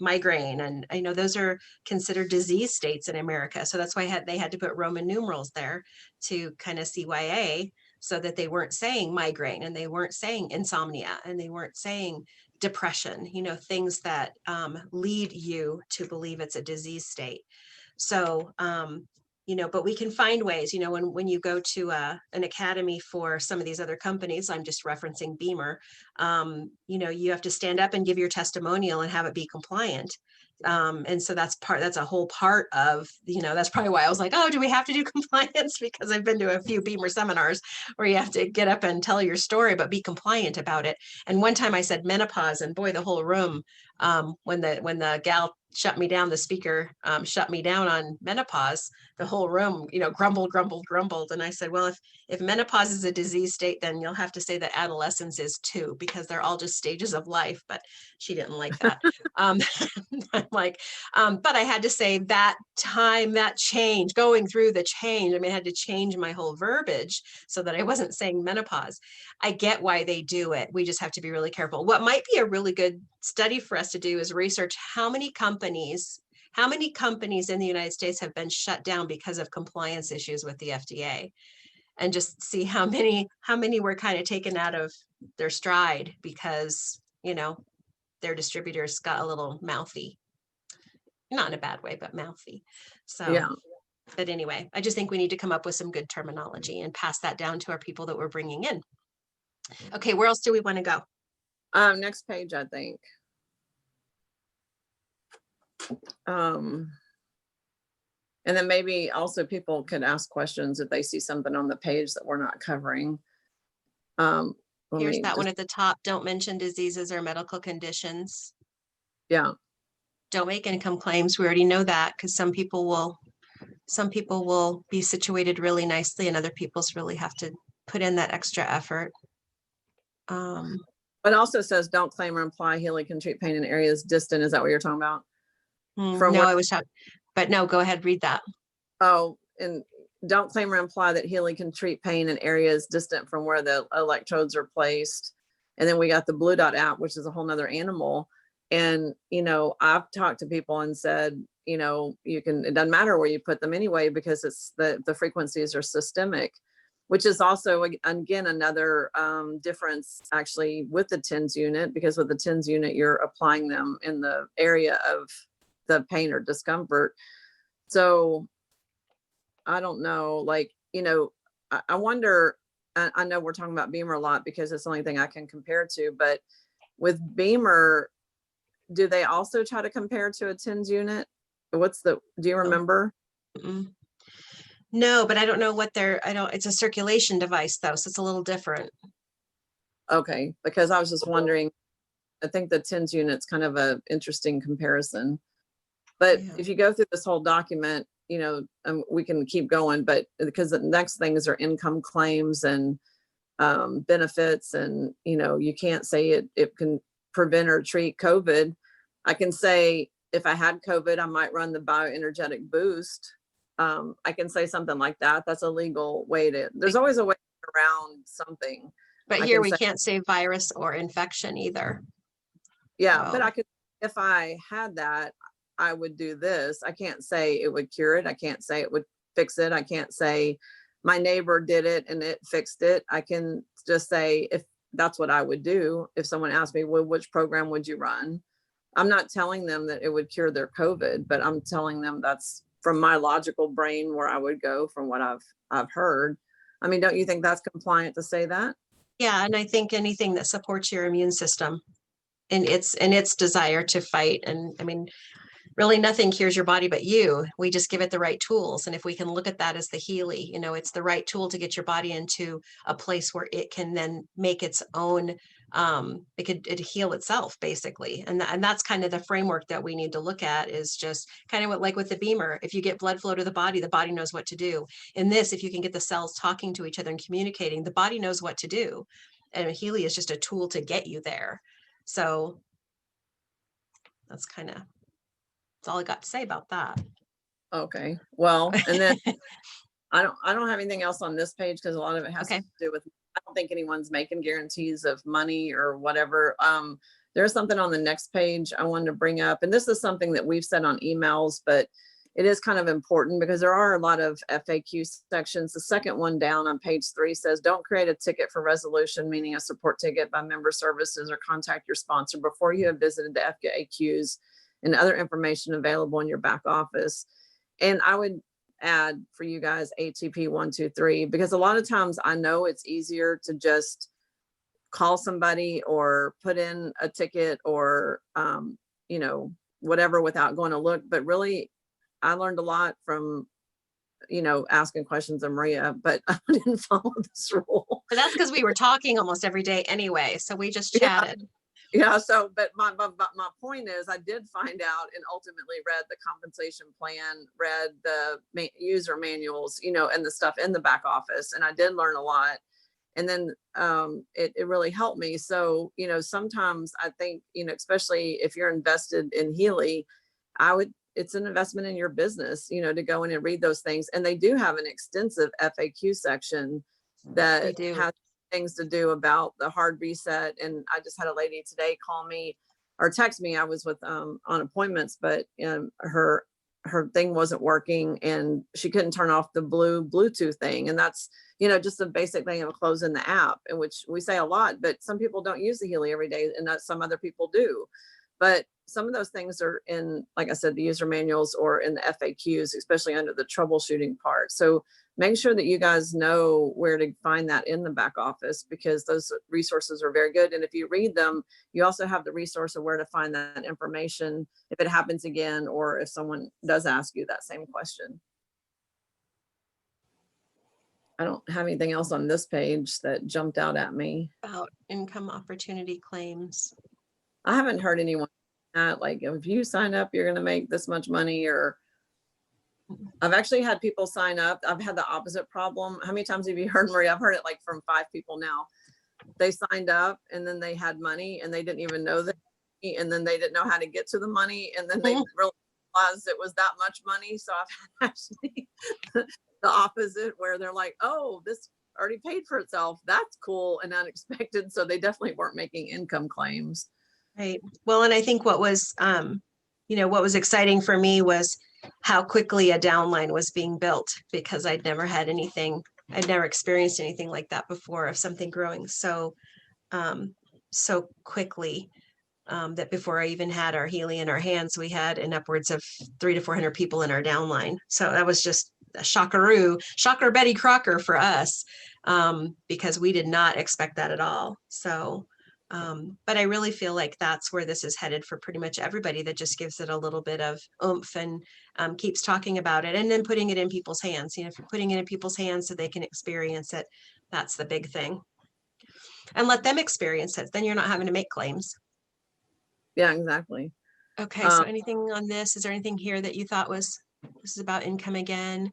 migraine, and I know those are considered disease states in America. So that's why they had to put Roman numerals there to kind of CYA, so that they weren't saying migraine and they weren't saying insomnia and they weren't saying depression, you know, things that lead you to believe it's a disease state. So, you know, but we can find ways, you know, when you go to an academy for some of these other companies, I'm just referencing Beamer, you know, you have to stand up and give your testimonial and have it be compliant. And so that's a whole part of, you know, that's probably why I was like, oh, do we have to do compliance? Because I've been to a few Beamer seminars where you have to get up and tell your story, but be compliant about it. And one time I said menopause, and boy, the whole room, when the gal shut me down, the speaker shut me down on menopause, the whole room, you know, grumbled. And I said, well, if menopause is a disease state, then you'll have to say that adolescence is too, because they're all just stages of life. But she didn't like that. like, but I had to say that time, that change, going through the change. I mean, I had to change my whole verbiage so that I wasn't saying menopause. I get why they do it. We just have to be really careful. What might be a really good study for us to do is research how many companies in the United States have been shut down because of compliance issues with the FDA, and just see how many were kind of taken out of their stride because, their distributors got a little mouthy, not in a bad way, but mouthy. So, Yeah. but anyway, I just think we need to come up with some good terminology and pass that down to our people that we're bringing in. Okay, where else do we want to go? Next page, I think. And then maybe also people could ask questions if they see something on the page that we're not covering. Here's that one at the top. Don't mention diseases or medical conditions. Yeah. Don't make income claims. We already know that, because some people will be situated really nicely and other people's really have to put in that extra effort. But it also says don't claim or imply Healy can treat pain in areas distant. Is that what you're talking about? No, I was talking, but no, go ahead, read that. Oh, and don't claim or imply that Healy can treat pain in areas distant from where the electrodes are placed. And then we got the Blue Dot app, which is a whole nother animal. And, I've talked to people and said, it doesn't matter where you put them anyway, because it's the frequencies are systemic, which is also, again, another difference actually with the TENS unit, because with the TENS unit, you're applying them in the area of the pain or discomfort. So I don't know, I wonder, I know we're talking about Beamer a lot because it's the only thing I can compare to, but with Beamer, do they also try to compare to a TENS unit? Do you remember? No, but I don't know what it's a circulation device though, so it's a little different. Okay, because I was just wondering, I think the TENS unit's kind of a interesting comparison. But if you go through this whole document, we can keep going, but because the next things are income claims and benefits, and you can't say it can prevent or treat COVID. I can say if I had COVID, I might run the bioenergetic boost. I can say something like that. That's a legal way there's always a way around something. But here we can't say virus or infection either. Yeah, but I could, if I had that, I would do this. I can't say it would cure it. I can't say it would fix it. I can't say my neighbor did it and it fixed it. I can just say, if that's what I would do, if someone asked me, well, which program would you run? I'm not telling them that it would cure their COVID, but I'm telling them that's from my logical brain where I would go from what I've heard. I mean, don't you think that's compliant to say that? Yeah, and I think anything that supports your immune system and its desire to fight. And I mean, really nothing cures your body but you. We just give it the right tools. And if we can look at that as the Healy, it's the right tool to get your body into a place where it can then make its own, it heal itself basically. And that's kind of the framework that we need to look at, is just kind of what, like with the Beamer, if you get blood flow to the body knows what to do. In this, if you can get the cells talking to each other and communicating, the body knows what to do. And Healy is just a tool to get you there. So that's all I got to say about that. Okay, well, and then I don't have anything else on this page because a lot of it has to do with, I don't think anyone's making guarantees of money or whatever. There's something on the next page I wanted to bring up, and this is something that we've said on emails, but it is kind of important because there are a lot of FAQ sections. The second one down on page 3 says, don't create a ticket for resolution, meaning a support ticket by member services, or contact your sponsor before you have visited the FAQs and other information available in your back office. And I would add for you guys ATP 123, because a lot of times I know it's easier to just call somebody or put in a ticket or, whatever without going to look. But really, I learned a lot from, asking questions of Maria, but I didn't follow this rule. But that's because we were talking almost every day anyway. So we just chatted. Yeah. So, but my point is, I did find out and ultimately read the compensation plan, read the user manuals, and the stuff in the back office. And I did learn a lot. And then it really helped me. So, sometimes I think, especially if you're invested in Healy, it's an investment in your business, you know, to go in and read those things. And they do have an extensive FAQ section They that do. has things to do about the hard reset. And I just had a lady today call me or text me. I was with on appointments, but her thing wasn't working and she couldn't turn off the blue Bluetooth thing. And that's, you know, just a basic thing of closing the app, in which we say a lot, but some people don't use the Healy every day and that some other people do. But some of those things are in, like I said, the user manuals or in the FAQs, especially under the troubleshooting part. So make sure that you guys know where to find that in the back office, because those resources are very good. And if you read them, you also have the resource of where to find that information if it happens again, or if someone does ask you that same question. I don't have anything else on this page that jumped out at me. About income opportunity claims. I haven't heard anyone like, if you sign up, you're going to make this much money, or I've actually had people sign up. I've had the opposite problem. How many times have you heard, Maria? I've heard it like from 5 people now. They signed up and then they had money and they didn't even know that, and then they didn't know how to get to the money, and then they realized it was that much money. So I've had actually the opposite, where they're like, oh, this already paid for itself. That's cool and unexpected. So they definitely weren't making income claims. Right. Well, and I think what was, you know, what was exciting for me was how quickly a downline was being built, because I'd never had anything, I'd never experienced anything like that before, of something growing so, so quickly, that before I even had our Healy in our hands, we had in upwards of 300 to 400 people in our downline. So that was just a shocker Betty Crocker for us, because we did not expect that at all. So, but I really feel like that's where this is headed for pretty much everybody, that just gives it a little bit of oomph and keeps talking about it, and then putting it in people's hands. You know, if you're putting it in people's hands so they can experience it, that's the big thing. And let them experience it. Then you're not having to make claims. Yeah, exactly. Okay, so anything on this? Is there anything here that you thought was, this is about income again,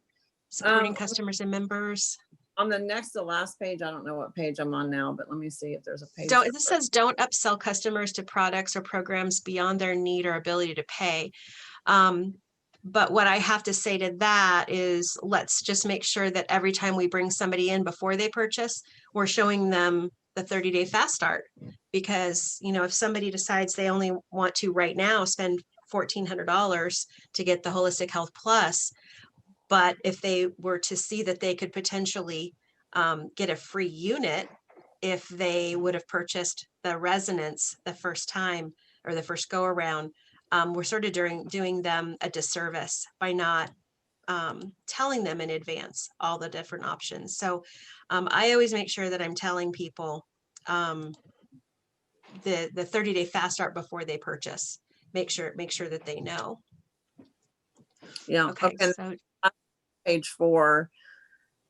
supporting customers and members? On the next to last page, I don't know what page I'm on now, but let me see if there's a page. Don't, this says don't upsell customers to products or programs beyond their need or ability to pay. But what I have to say to that is, let's just make sure that every time we bring somebody in before they purchase, we're showing them the 30-day fast start. Because, you know, if somebody decides they only want to right now spend $1,400 to get the Holistic Health Plus, but if they were to see that they could potentially get a free unit if they would have purchased the Resonance the first time or the first go around, we're sort of doing them a disservice by not telling them in advance all the different options. So I always make sure that I'm telling people the 30-day fast start before they purchase. Make sure that they know. Yeah. Okay. And So page 4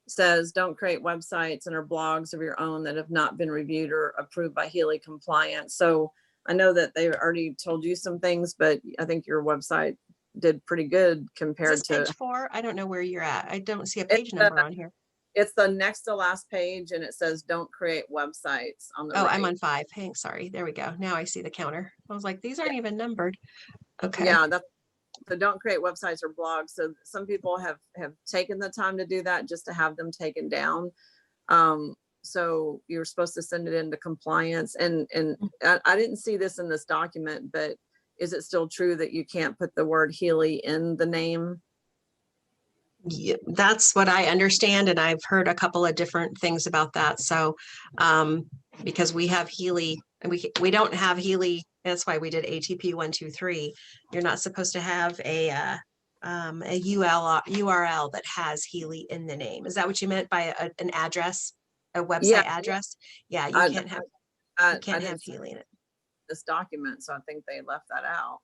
says don't create websites and or blogs of your own that have not been reviewed or approved by Healy compliance. So I know that they've already told you some things, but I think your website did pretty good compared is this to page 4? I don't know where you're at. I don't see a page number on here. It's the next to last page, and it says don't create websites on the Oh, right. I'm on 5. Hey, sorry. There we go. Now I see the counter. I was like, these aren't even numbered. Okay. Yeah, that's, so don't create websites or blogs. So some people have taken the time to do that just to have them taken down. So you're supposed to send it into compliance, and I didn't see this in this document, but is it still true that you can't put the word Healy in the name? Yeah, that's what I understand, and I've heard a couple of different things about that. So because we have Healy and we don't have Healy, that's why we did ATP 123. You're not supposed to have a URL that has Healy in the name. Is that what you meant by an address, a website address? Yeah, you can't have Healy in it. This document, so I think they left that out.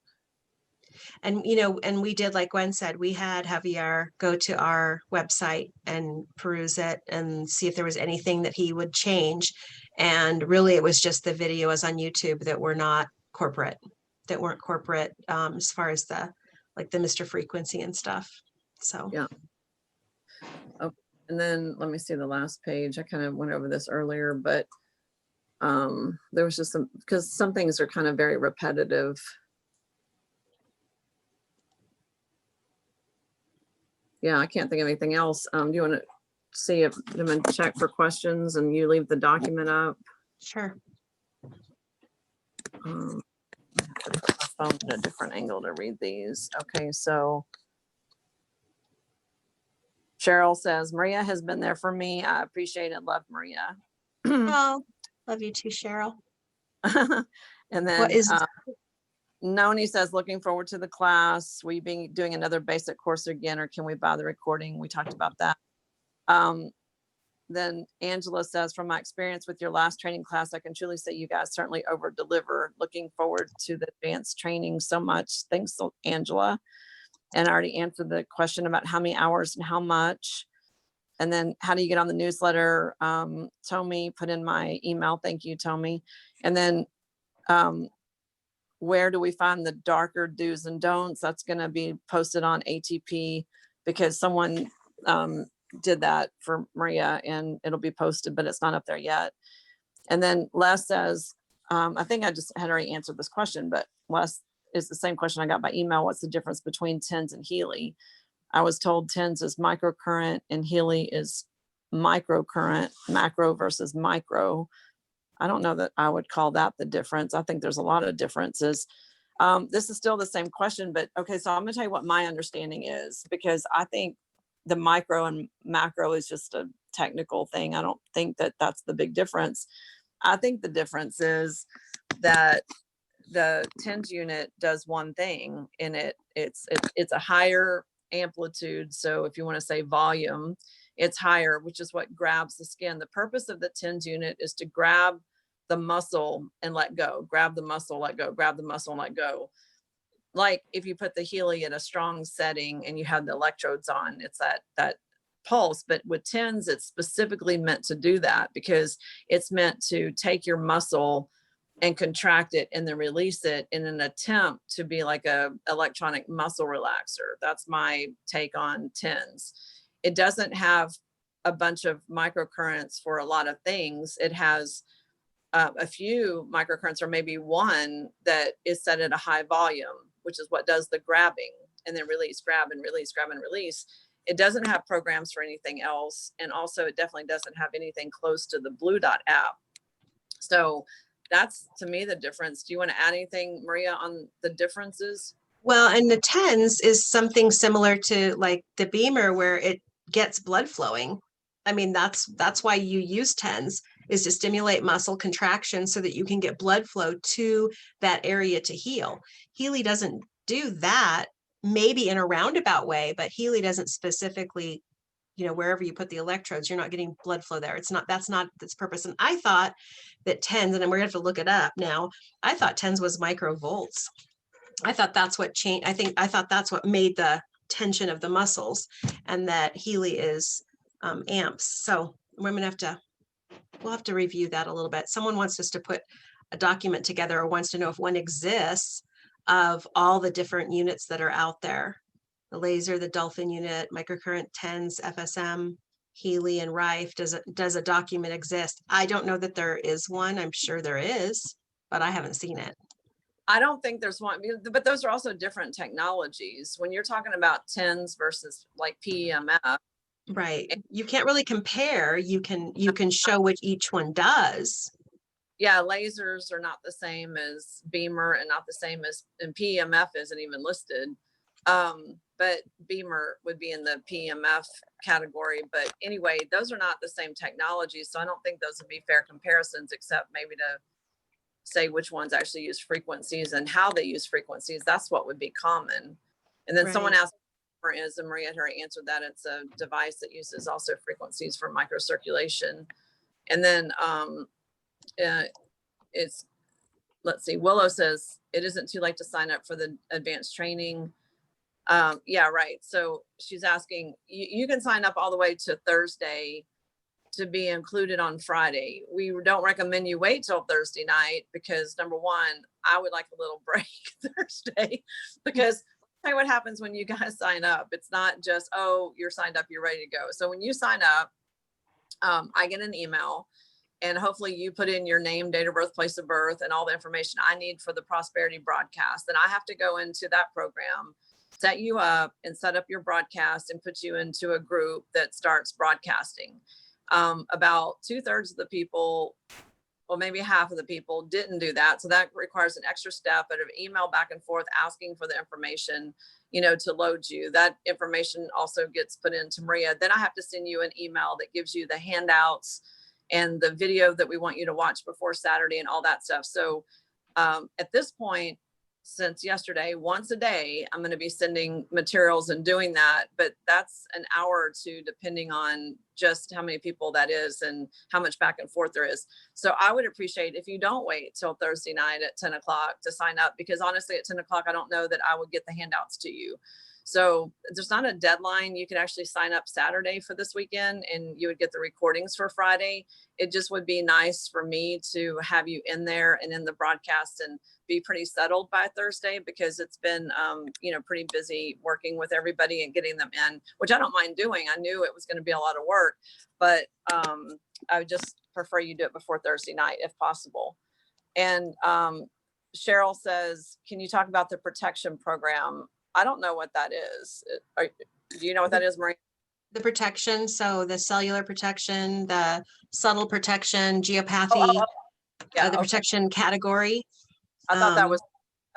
And, you know, and we did, like Gwen said, we had Javier go to our website and peruse it and see if there was anything that he would change. And really, it was just the videos on YouTube that were not corporate, that weren't corporate as far as the Mr. Frequency and stuff. So, yeah. Oh, and then let me see the last page. I kind of went over this earlier, but there was just because some things are kind of very repetitive. yeah, I can't think of anything else. Do you want to see if them and check for questions and you leave the document up? Sure. Um, I have to put my phone at a different angle to read these. Okay, so Cheryl says, Maria has been there for me. I appreciate it. Love Maria. Oh, love you too, Cheryl. And then What is, Noni says, looking forward to the class. We be doing another basic course again, or can we buy the recording? We talked about that. Then Angela says, from my experience with your last training class, I can truly say you guys certainly over deliver. Looking forward to the advanced training so much. Thanks, Angela. And I already answered the question about how many hours and how much. And then how do you get on the newsletter? Tommy put in my email. Thank you, Tommy. And then where do we find the darker do's and don'ts? That's going to be posted on ATP because someone did that for Maria and it'll be posted, but it's not up there yet. And then Les says, I think I just had already answered this question, but Les is the same question I got by email. What's the difference between TENS and Healy? I was told TENS is microcurrent and Healy is microcurrent, macro versus micro. I don't know that I would call that the difference. I think there's a lot of differences. This is still the same question, but okay, so I'm gonna tell you what my understanding is, because I think the micro and macro is just a technical thing. I don't think that that's the big difference. I think the difference is that the TENS unit does one thing and it's a higher amplitude. So if you want to say volume, it's higher, which is what grabs the skin. The purpose of the TENS unit is to grab the muscle and let go, grab the muscle, let go, grab the muscle and let go. Like if you put the Healy at a strong setting and you have the electrodes on, it's that pulse. But with TENS, it's specifically meant to do that because it's meant to take your muscle and contract it and then release it in an attempt to be like a electronic muscle relaxer. That's my take on TENS. It doesn't have a bunch of microcurrents for a lot of things. It has a few microcurrents or maybe one that is set at a high volume, which is what does the grabbing and then release, grab and release, grab and release. It doesn't have programs for anything else. And also it definitely doesn't have anything close to the Blue Dot app. So that's to me the difference. Do you want to add anything, Maria, on the differences? well, and the TENS is something similar to like the Beamer where it gets blood flowing. I mean, that's why you use TENS, is to stimulate muscle contraction so that you can get blood flow to that area to heal. Healy doesn't do that, maybe in a roundabout way, but Healy doesn't specifically, wherever you put the electrodes, you're not getting blood flow there. That's not its purpose. And I thought that TENS, and we're gonna have to look it up now, I thought TENS was microvolts. I thought that's what changed. I thought that's what made the tension of the muscles, and that Healy is amps. So we're gonna we'll have to review that a little bit. Someone wants us to put a document together or wants to know if one exists of all the different units that are out there. The laser, the dolphin unit, microcurrent, TENS, FSM, Healy, and Rife. Does a document exist? I don't know that there is one. I'm sure there is, but I haven't seen it. I don't think there's one, but those are also different technologies. When you're talking about TENS versus like PEMF, Right. You can't really compare. You can show what each one does. yeah, lasers are not the same as Beamer and not the same as, and PEMF isn't even listed. But Beamer would be in the PEMF category. But anyway, those are not the same technologies. So I don't think those would be fair comparisons, except maybe to say which ones actually use frequencies and how they use frequencies. That's what would be common. And then someone asked, and Maria had already answered that. It's a device that uses also frequencies for microcirculation. And then it's, let's see, Willow says it isn't too late to sign up for the advanced training. Yeah, right. So she's asking, you can sign up all the way to Thursday to be included on Friday. We don't recommend you wait till Thursday night because number one, I would like a little break Thursday because tell you what happens when you guys sign up. It's not just, oh, you're signed up, you're ready to go. So when you sign up, I get an email and hopefully you put in your name, date of birth, place of birth, and all the information I need for the prosperity broadcast. Then I have to go into that program set you up and set up your broadcast and put you into a group that starts broadcasting. About 2/3 of the people, well, maybe half of the people didn't do that. So that requires an extra step of email back and forth asking for the information, to load you. That information also gets put into Maria. Then I have to send you an email that gives you the handouts and the video that we want you to watch before Saturday and all that stuff. So at this point, since yesterday, once a day, I'm going to be sending materials and doing that, but that's an hour or two, depending on just how many people that is and how much back and forth there is. So I would appreciate if you don't wait till Thursday night at 10 o'clock to sign up, because honestly, at 10 o'clock, I don't know that I would get the handouts to you. So there's not a deadline. You could actually sign up Saturday for this weekend and you would get the recordings for Friday. It just would be nice for me to have you in there and in the broadcast and be pretty settled by Thursday, because it's been, pretty busy working with everybody and getting them in, which I don't mind doing. I knew it was going to be a lot of work, but I would just prefer you do it before Thursday night if possible. And Cheryl says, can you talk about the protection program? I don't know what that is. Do you know what that is, Marie? The protection, so the cellular protection, the subtle protection, geopathy, Yeah, the okay. protection category. I thought that was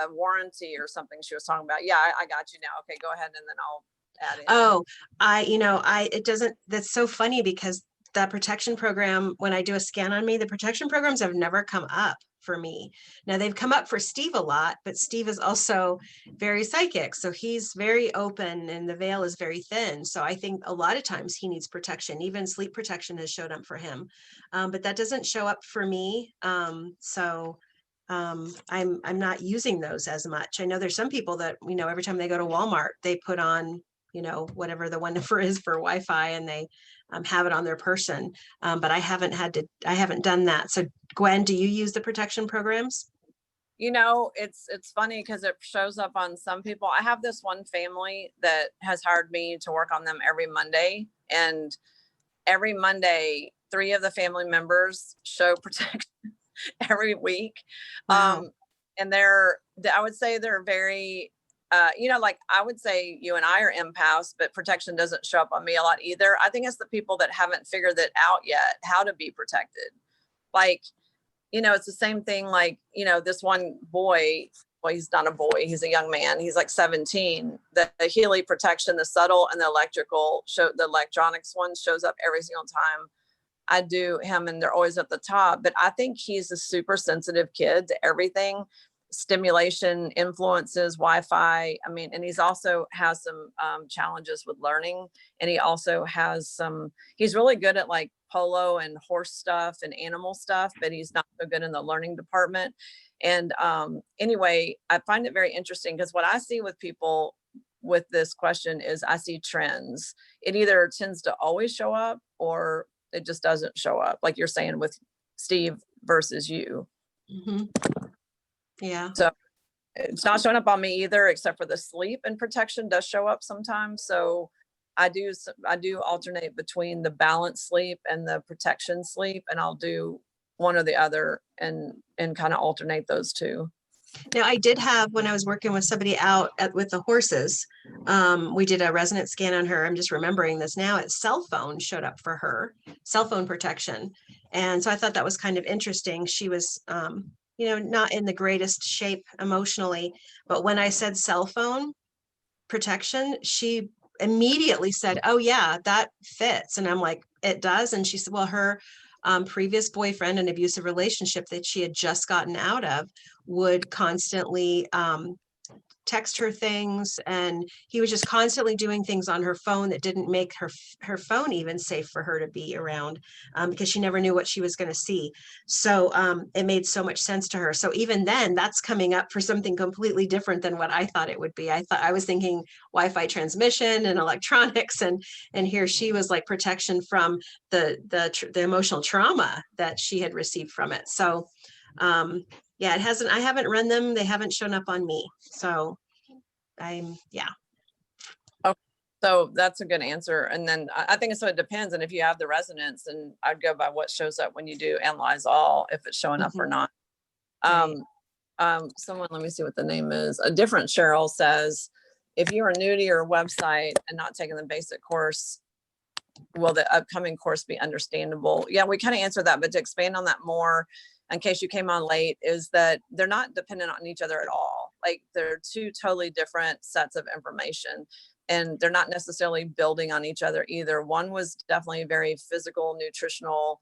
a warranty or something she was talking about. Yeah, I got you now. Okay, go ahead and then I'll add in. Oh, it doesn't, that's so funny because the protection program, when I do a scan on me, the protection programs have never come up for me. Now they've come up for Steve a lot, but Steve is also very psychic. So he's very open and the veil is very thin. So I think a lot of times he needs protection. Even sleep protection has showed up for him. But that doesn't show up for me. I'm not using those as much. I know there's some people that, every time they go to Walmart, they put on, whatever the one number is for Wi-Fi and they have it on their person. But I haven't done that. So Gwen, do you use the protection programs? It's funny because it shows up on some people. I have this one family that has hired me to work on them every Monday, and every Monday, 3 of the family members show protection every week. Wow. And I would say they're very, like I would say you and I are empaths, but protection doesn't show up on me a lot either. I think it's the people that haven't figured it out yet, how to be protected. Like, it's the same thing. Like, this one boy, well, he's not a boy, he's a young man. He's like 17. The Healy protection, the subtle and the electronics one shows up every single time I do him, and they're always at the top. But I think he's a super sensitive kid to everything. Stimulation, influences, Wi-Fi. I mean, and he's also has some challenges with learning. And he also has he's really good at like polo and horse stuff and animal stuff, but he's not so good in the learning department. And anyway, I find it very interesting because what I see with people with this question is I see trends. It either tends to always show up or it just doesn't show up, like you're saying with Steve versus you. Mm-hmm. Yeah. So it's not showing up on me either, except for the sleep and protection does show up sometimes. So I do alternate between the balance sleep and the protection sleep, and I'll do one or the other and kind of alternate those two. Now I did have, when I was working with somebody out with the horses, we did a resonance scan on her. I'm just remembering this now. Cell phone showed up for her, cell phone protection. And so I thought that was kind of interesting. She was, not in the greatest shape emotionally, but when I said cell phone protection, she immediately said, oh yeah, that fits. And I'm like, it does. And she said, well, her previous boyfriend, an abusive relationship that she had just gotten out of, would constantly text her things, and he was just constantly doing things on her phone that didn't make her phone even safe for her to be around, because she never knew what she was going to see. So it made so much sense to her. So even then, that's coming up for something completely different than what I thought it would be. I was thinking Wi-Fi transmission and electronics, and here she was like protection from the emotional trauma that she had received from it. So yeah, I haven't run them. They haven't shown up on me. So yeah. Okay. So that's a good answer. And then I think so it depends. And if you have the resonance, and I'd go by what shows up when you do analyze all, if it's showing up or not. Right. Someone, let me see what the name is. A different Cheryl says, if you are new to your website and not taking the basic course, will the upcoming course be understandable? Yeah, we kind of answered that, but to expand on that more, in case you came on late, is that they're not dependent on each other at all. Like they're two totally different sets of information, and they're not necessarily building on each other either. One was definitely very physical, nutritional,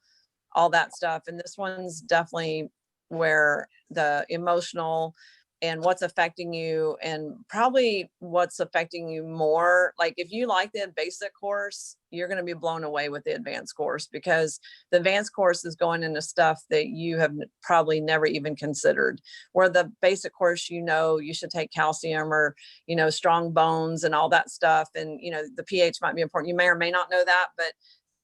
all that stuff. And this one's definitely where the emotional and what's affecting you, and probably what's affecting you more. Like if you like the basic course, you're going to be blown away with the advanced course, because the advanced course is going into stuff that you have probably never even considered. Where the basic course, you should take calcium, or, strong bones and all that stuff. And, the pH might be important. You may or may not know that, but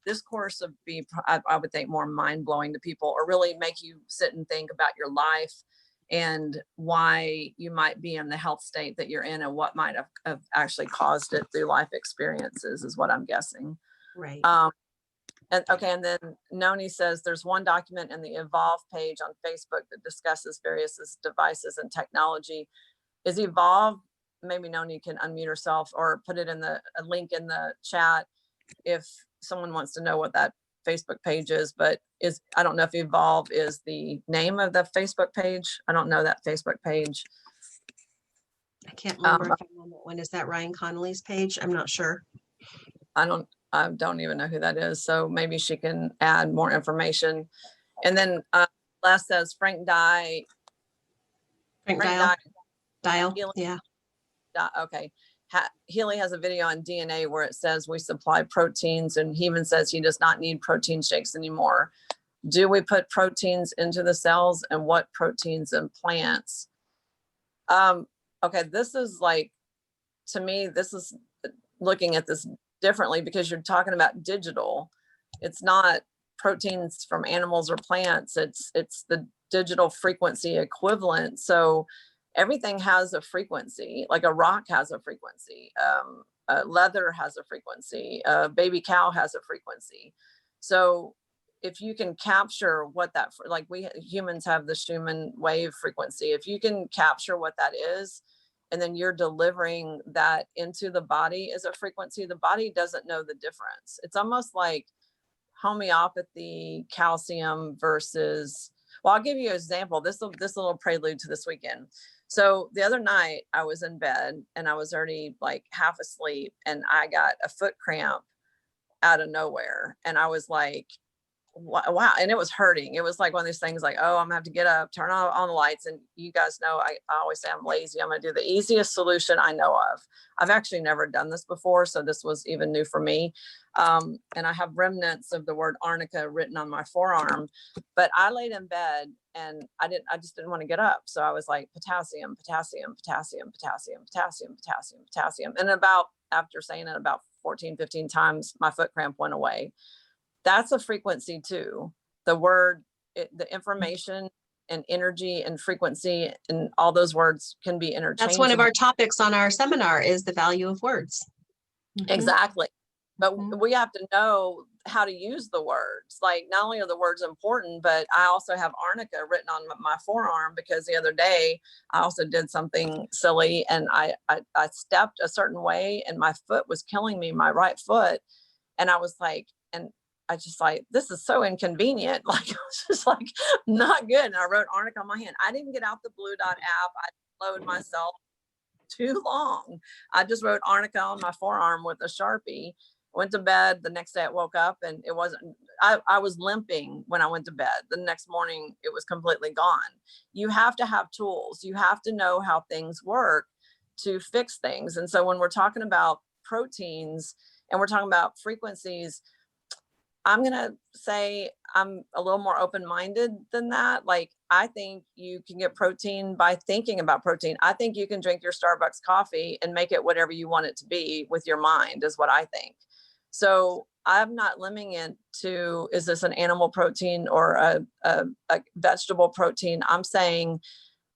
this course would be, I would think, more mind blowing to people, or really make you sit and think about your life and why you might be in the health state that you're in, and what might have actually caused it through life experiences, is what I'm guessing. Right. And then Noni says there's one document in the Evolve page on Facebook that discusses various devices and technology. Is Evolve, maybe Noni can unmute herself or put it in a link in the chat if someone wants to know what that Facebook page is, but I don't know if Evolve is the name of the Facebook page. I don't know that Facebook page. I can't remember if I'm on that one. Is that Ryan Connolly's page? I'm not sure. I don't even know who that is. So maybe she can add more information. And then Les says Frank Dial. Yeah. Okay. Healy has a video on DNA where it says we supply proteins, and he even says he does not need protein shakes anymore. Do we put proteins into the cells, and what proteins in plants? Okay, this is like, to me, this is looking at this differently, because you're talking about digital. It's not proteins from animals or plants. It's the digital frequency equivalent. So everything has a frequency, like a rock has a frequency, leather has a frequency, a baby cow has a frequency. So if you can capture what that, like we humans have the Schumann wave frequency, if you can capture what that is, and then you're delivering that into the body as a frequency, the body doesn't know the difference. It's almost like homeopathy, calcium versus, well, I'll give you an example. This little prelude to this weekend. So the other night I was in bed and I was already like half asleep, and I got a foot cramp out of nowhere. And I was like, wow. And it was hurting. It was like one of these things like, oh, I'm gonna have to get up, turn on the lights. And you guys know, I always say I'm lazy. I'm gonna do the easiest solution I know of. I've actually never done this before, so this was even new for me. And I have remnants of the word arnica written on my forearm, but I laid in bed and I just didn't want to get up. So I was like, potassium, potassium, potassium, potassium, potassium, potassium, potassium. And after saying it about 14, 15 times, my foot cramp went away. That's a frequency too. The information and energy and frequency and all those words can be interchangeable. That's one of our topics on our seminar, is the value of words. Exactly. But Mhm. we have to know how to use the words. Like, not only are the words important, but I also have arnica written on my forearm, because the other day I also did something silly, and I stepped a certain way and my foot was killing me, my right foot. And I was like, and I just like, this is so inconvenient. Like, it was just like not good. And I wrote arnica on my hand. I didn't get out the Blue Dot app. I slowed myself too long. I just wrote arnica on my forearm with a Sharpie. Went to bed. The next day I woke up and it wasn't, I was limping when I went to bed. The next morning it was completely gone. You have to have tools. You have to know how things work to fix things. And so when we're talking about proteins and we're talking about frequencies, I'm going to say I'm a little more open-minded than that. Like, I think you can get protein by thinking about protein. I think you can drink your Starbucks coffee and make it whatever you want it to be with your mind, is what I think. So I'm not limiting it to, is this an animal protein or a vegetable protein? I'm saying,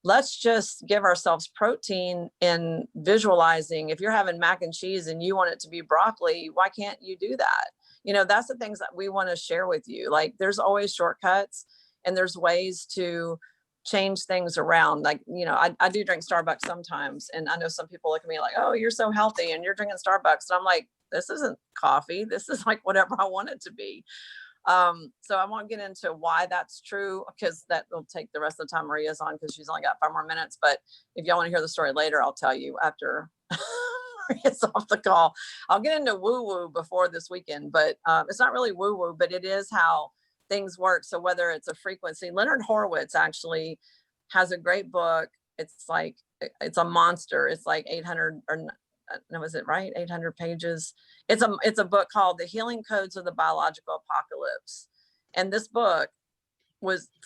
let's just give ourselves protein in visualizing. If you're having mac and cheese and you want it to be broccoli, why can't you do that? That's the things that we want to share with you. Like, there's always shortcuts, and there's ways to change things around. Like, I do drink Starbucks sometimes. And I know some people look at me like, oh, you're so healthy and you're drinking Starbucks. And I'm like, this isn't coffee. This is like whatever I want it to be. So I won't get into why that's true, because that will take the rest of the time Maria's on, because she's only got 5 more minutes. But if y'all want to hear the story later, I'll tell you after Maria's off the call. I'll get into woo-woo before this weekend, but it's not really woo-woo, but it is how things work. So whether it's a frequency, Leonard Horowitz actually has a great book. It's a monster. It's like 800 or no, is it right? 800 pages. It's a book called The Healing Codes of the Biological Apocalypse. And this book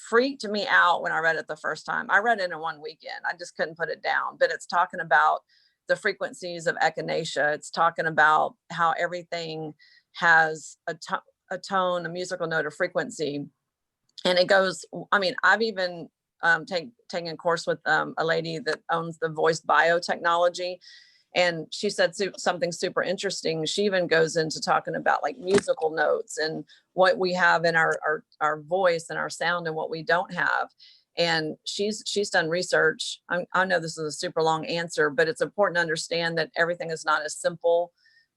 freaked me out when I read it the first time. I read it in one weekend. I just couldn't put it down. But it's talking about the frequencies of echinacea. It's talking about how everything has a tone, a musical note, a frequency. And it goes, I mean, I've even taken a course with a lady that owns the Voice Biotechnology. And she said something super interesting. She even goes into talking about like musical notes and what we have in our voice and our sound and what we don't have. And she's done research. I know this is a super long answer, but it's important to understand that everything is not as simple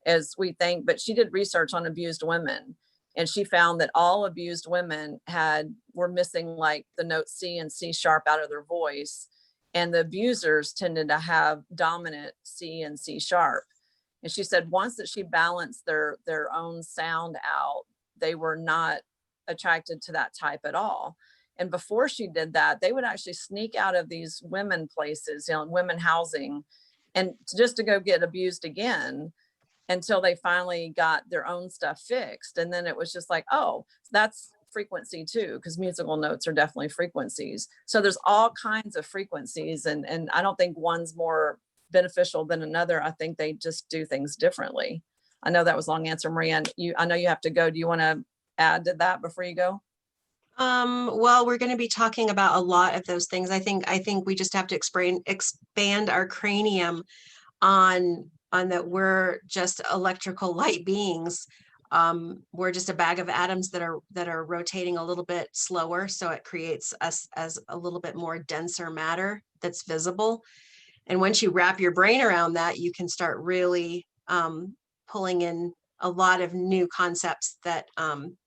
as we think. But she did research on abused women, and she found that all abused women were missing like the note C and C sharp out of their voice. And the abusers tended to have dominant C and C sharp. And she said once that she balanced their own sound out, they were not attracted to that type at all. And before she did that, they would actually sneak out of these women places, women housing, and just to go get abused again until they finally got their own stuff fixed. And then it was just like, oh, that's frequency too, because musical notes are definitely frequencies. So there's all kinds of frequencies, and I don't think one's more beneficial than another. I think they just do things differently. I know that was a long answer, Maria. I know you have to go. Do you want to add to that before you go? Well, we're going to be talking about a lot of those things. I think we just have to expand our cranium on that we're just electrical light beings. We're just a bag of atoms that are rotating a little bit slower, so it creates us as a little bit more denser matter that's visible. And once you wrap your brain around that, you can start really pulling in a lot of new concepts that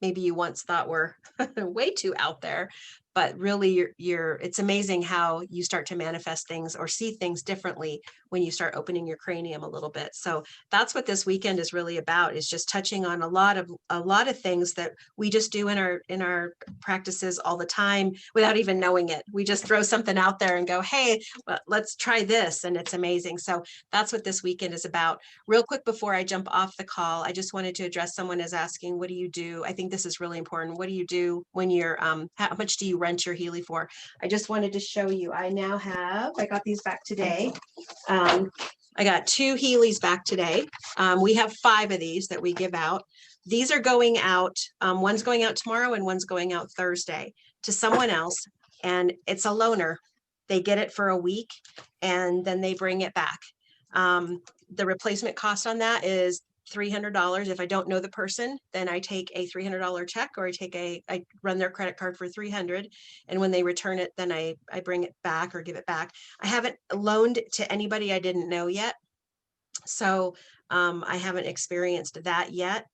maybe you once thought were way too out there. But really, it's amazing how you start to manifest things or see things differently when you start opening your cranium a little bit. So that's what this weekend is really about, is just touching on a lot of things that we just do in our practices all the time without even knowing it. We just throw something out there and go, hey, well, let's try this. And it's amazing. So that's what this weekend is about. Real quick, before I jump off the call, I just wanted to address someone is asking, what do you do? I think this is really important. What do you do when you're, how much do you rent your Healy for? I just wanted to show you. I got these back today. I got 2 Healys back today. We have 5 of these that we give out. These are going out. One's going out tomorrow and one's going out Thursday to someone else. And it's a loaner. They get it for a week and then they bring it back. The replacement cost on that is $300. If I don't know the person, then I take a $300 check, or I run their credit card for $300. And when they return it, then I bring it back or give it back. I haven't loaned to anybody I didn't know yet. So I haven't experienced that yet.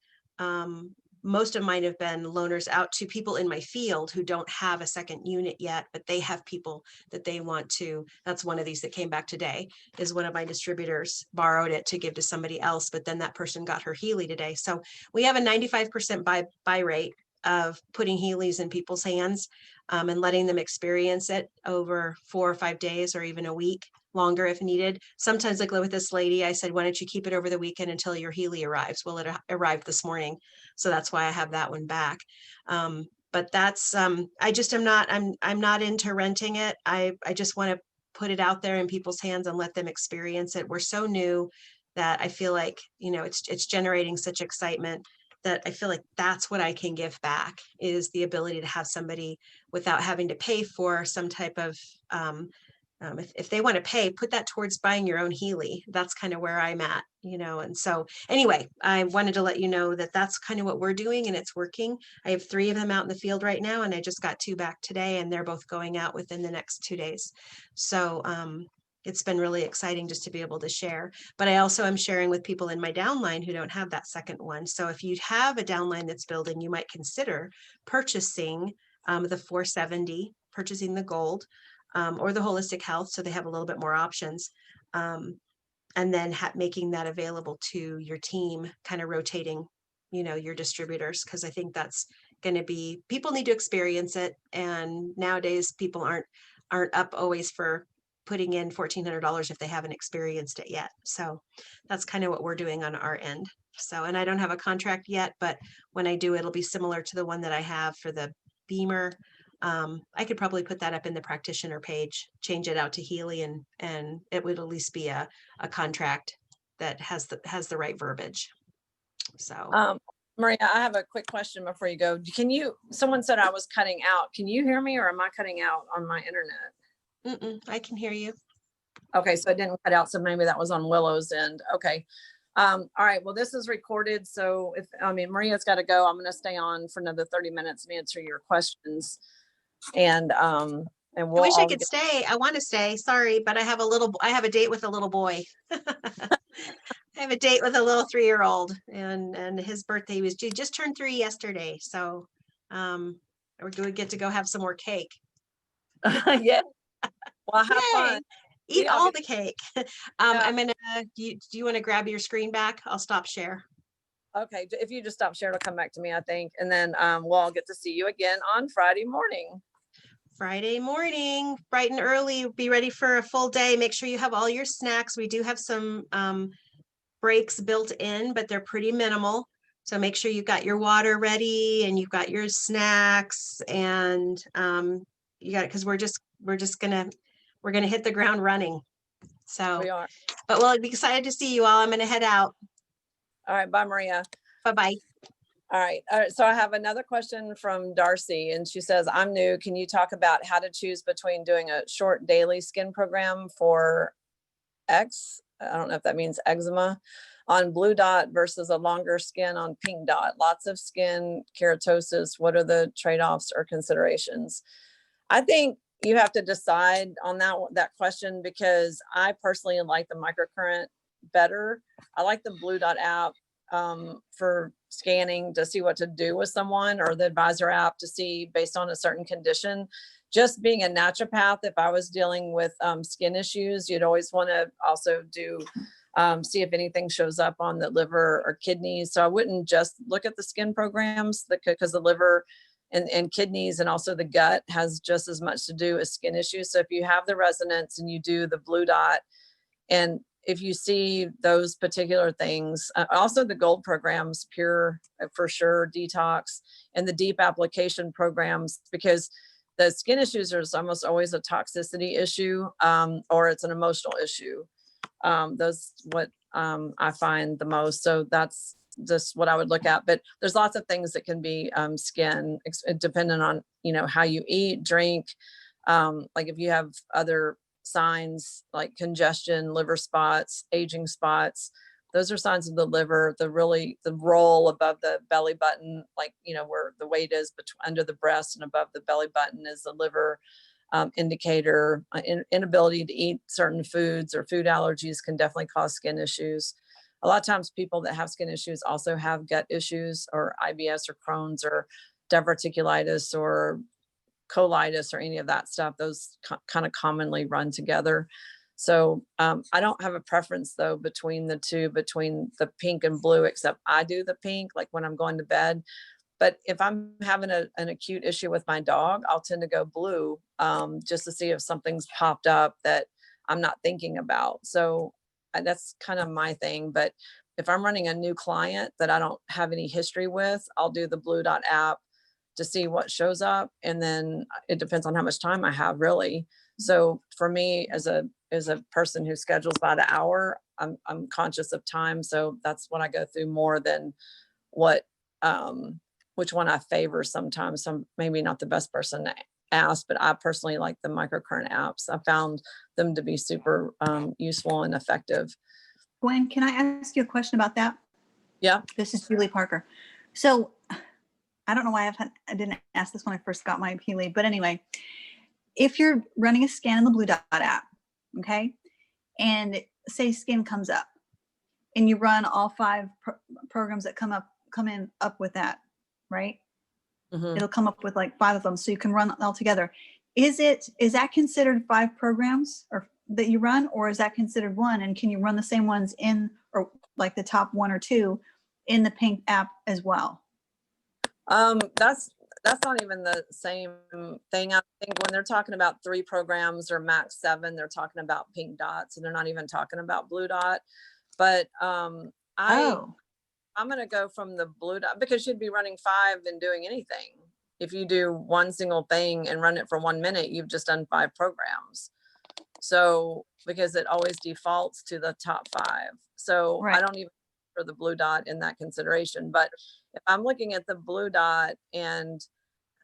Most of mine have been loaners out to people in my field who don't have a second unit yet, but they have people that they want to. That's one of these that came back today, is one of my distributors borrowed it to give to somebody else, but then that person got her Healy today. So we have a 95% buy rate of putting Healys in people's hands and letting them experience it over 4 or 5 days, or even a week longer if needed. Sometimes, like with this lady, I said, why don't you keep it over the weekend until your Healy arrives? Well, it arrived this morning. So that's why I have that one back. But that's, I just am not, I'm not into renting it. I just want to put it out there in people's hands and let them experience it. We're so new that I feel like, it's generating such excitement that I feel like that's what I can give back, is the ability to have somebody without having to pay for some type of if they want to pay, put that towards buying your own Healy. That's kind of where I'm at, you know. And so anyway, I wanted to let you know that that's kind of what we're doing, and it's working. I have 3 of them out in the field right now, and I just got 2 back today, and they're both going out within the next 2 days. So it's been really exciting just to be able to share. But I also am sharing with people in my downline who don't have that second one. So if you have a downline that's building, you might consider purchasing the 470, purchasing the gold, or the holistic health, so they have a little bit more options. And then making that available to your team, kind of rotating, you know, your distributors, because I think that's going to be, people need to experience it. And nowadays people aren't up always for putting in $1,400 if they haven't experienced it yet. So that's kind of what we're doing on our end. So, and I don't have a contract yet, but when I do, it'll be similar to the one that I have for the Beamer. I could probably put that up in the practitioner page, change it out to Healy, and it would at least be a contract that has the right verbiage. So Maria, I have a quick question before you go. Someone said I was cutting out. Can you hear me, or am I cutting out on my internet? I can hear you. Okay, so I didn't cut out, so maybe that was on Willow's end. Okay. All right, well, this is recorded, so Maria's got to go. I'm going to stay on for another 30 minutes and answer your questions. And we'll I wish I all could get- stay. I want to stay. Sorry, but I have a date with a little boy. I have a date with a little 3-year-old, and his birthday he just turned 3 yesterday. So we're going to get to go have some more cake. yeah. Well, have fun. Eat I'll all get- the cake. Yeah. I'm gonna, do you want to grab your screen back? I'll stop share. Okay, if you just stop share, it'll come back to me, I think. And then we'll all get to see you again on Friday morning. Friday morning, bright and early, be ready for a full day. Make sure you have all your snacks. We do have some breaks built in, but they're pretty minimal. So make sure you've got your water ready and you've got your snacks, and you got it, because we're gonna hit the ground running. So, We are. but we'll be excited to see you all. I'm gonna head out. All right, bye, Maria. Bye-bye. All right. So I have another question from Darcy, and she says, I'm new. Can you talk about how to choose between doing a short daily skin program for I don't know if that means eczema, on Blue Dot versus a longer skin on Pink Dot? Lots of skin keratosis. What are the trade-offs or considerations? I think you have to decide on that question, because I personally like the microcurrent better. I like the Blue Dot app for scanning to see what to do with someone, or the advisor app to see based on a certain condition. Just being a naturopath, if I was dealing with skin issues, you'd always want to also do see if anything shows up on the liver or kidneys. So I wouldn't just look at the skin programs, because the liver and kidneys and also the gut has just as much to do as skin issues. So if you have the resonance and you do the Blue Dot, and if you see those particular things, also the gold programs, pure for sure, detox, and the deep application programs, because the skin issues is almost always a toxicity issue, or it's an emotional issue. Those what I find the most. So that's just what I would look at. But there's lots of things that can be skin, depending on, how you eat, drink. Like if you have other signs like congestion, liver spots, aging spots, those are signs of the liver. The roll above the belly button, like, where the weight is under the breast and above the belly button, is the liver indicator. Inability to eat certain foods or food allergies can definitely cause skin issues. A lot of times people that have skin issues also have gut issues, or IBS or Crohn's or diverticulitis or colitis or any of that stuff. Those kind of commonly run together. So I don't have a preference though between the two, between the pink and blue, except I do the pink like when I'm going to bed. But if I'm having an acute issue with my dog, I'll tend to go blue just to see if something's popped up that I'm not thinking about. So that's kind of my thing. But if I'm running a new client that I don't have any history with, I'll do the Blue Dot app to see what shows up. And then it depends on how much time I have, really. So for me, as a person who schedules by the hour, I'm conscious of time. So that's what I go through more than which one I favor sometimes. So I'm maybe not the best person to asked, but I personally like the microcurrent apps. I found them to be super useful and effective. Gwen, can I ask you a question about that? Yeah. This is Julie Parker. So I don't know why I didn't ask this when I first got my Healy, but anyway, if you're running a scan in the Blue Dot app, okay, and say skin comes up, and you run all 5 programs that come in up with that, right? Mhm. It'll come up with like 5 of them, so you can run all together. Is that considered 5 programs or that you run, or is that considered 1? And can you run the same ones in, or like the top 1 or 2 in the Pink app as well? That's not even the same thing. I think when they're talking about 3 programs or max 7, they're talking about Pink Dots, and they're not even talking about Blue Dot. But I'm going to go from the Blue Dot, because you'd be running 5 and doing anything. If you do one single thing and run it for 1 minute, you've just done 5 programs. So, because it always defaults to the top 5. So Right. I don't even for the Blue Dot in that consideration. But if I'm looking at the Blue Dot and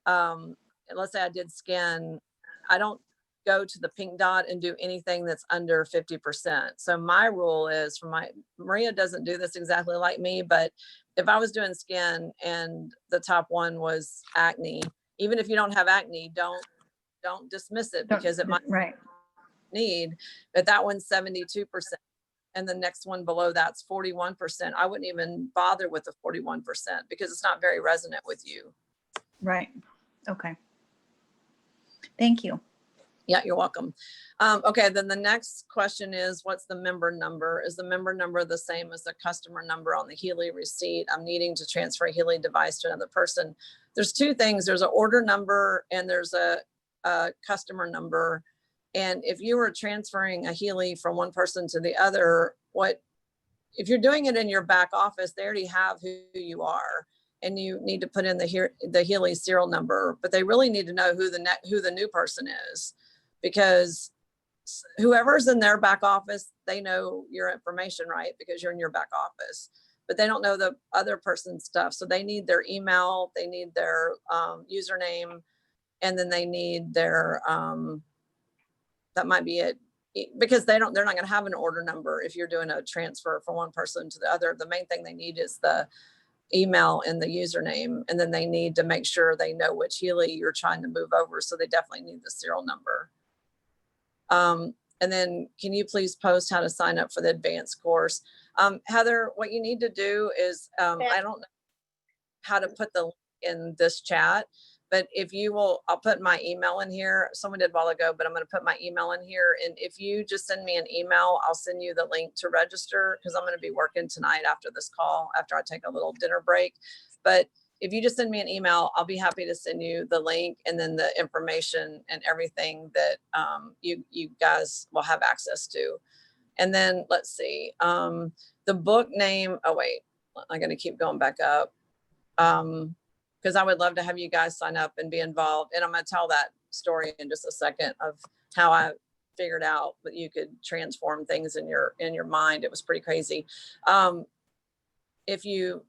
let's say I did skin, I don't go to the Pink Dot and do anything that's under 50%. So my rule is Maria doesn't do this exactly like me, but if I was doing skin and the top 1 was acne, even if you don't have acne, don't dismiss it, because it might need, but that one's 72%. And the next one below that's 41%. I wouldn't even bother with the 41% because it's not very resonant with you. Right. Okay. Thank you. Yeah, you're welcome. Okay, then the next question is, what's the member number? Is the member number the same as the customer number on the Healy receipt? I'm needing to transfer a Healy device to another person. There's 2 things. There's an order number and there's a customer number. And if you were transferring a Healy from one person to the other, if you're doing it in your back office, they already have who you are, and you need to put in the Healy serial number, but they really need to know who the new person is, because whoever's in their back office, they know your information, right? Because you're in your back office, but they don't know the other person's stuff. So they need their email, they need their username, and then they need their that might be it, because they're not going to have an order number if you're doing a transfer from one person to the other. The main thing they need is the email and the username, and then they need to make sure they know which Healy you're trying to move over. So they definitely need the serial number. And then can you please post how to sign up for the advanced course? Heather, what you need to do is, I don't know how to put the link in this chat, but if you will, I'll put my email in here. Someone did a while ago, but I'm going to put my email in here. And if you just send me an email, I'll send you the link to register, because I'm going to be working tonight after this call, after I take a little dinner break. But if you just send me an email, I'll be happy to send you the link and then the information and everything that you guys will have access to. And then let's see, the book name. Oh, wait, I'm going to keep going back up. Because I would love to have you guys sign up and be involved. And I'm going to tell that story in just a second of how I figured out that you could transform things in your mind. It was pretty crazy. If you,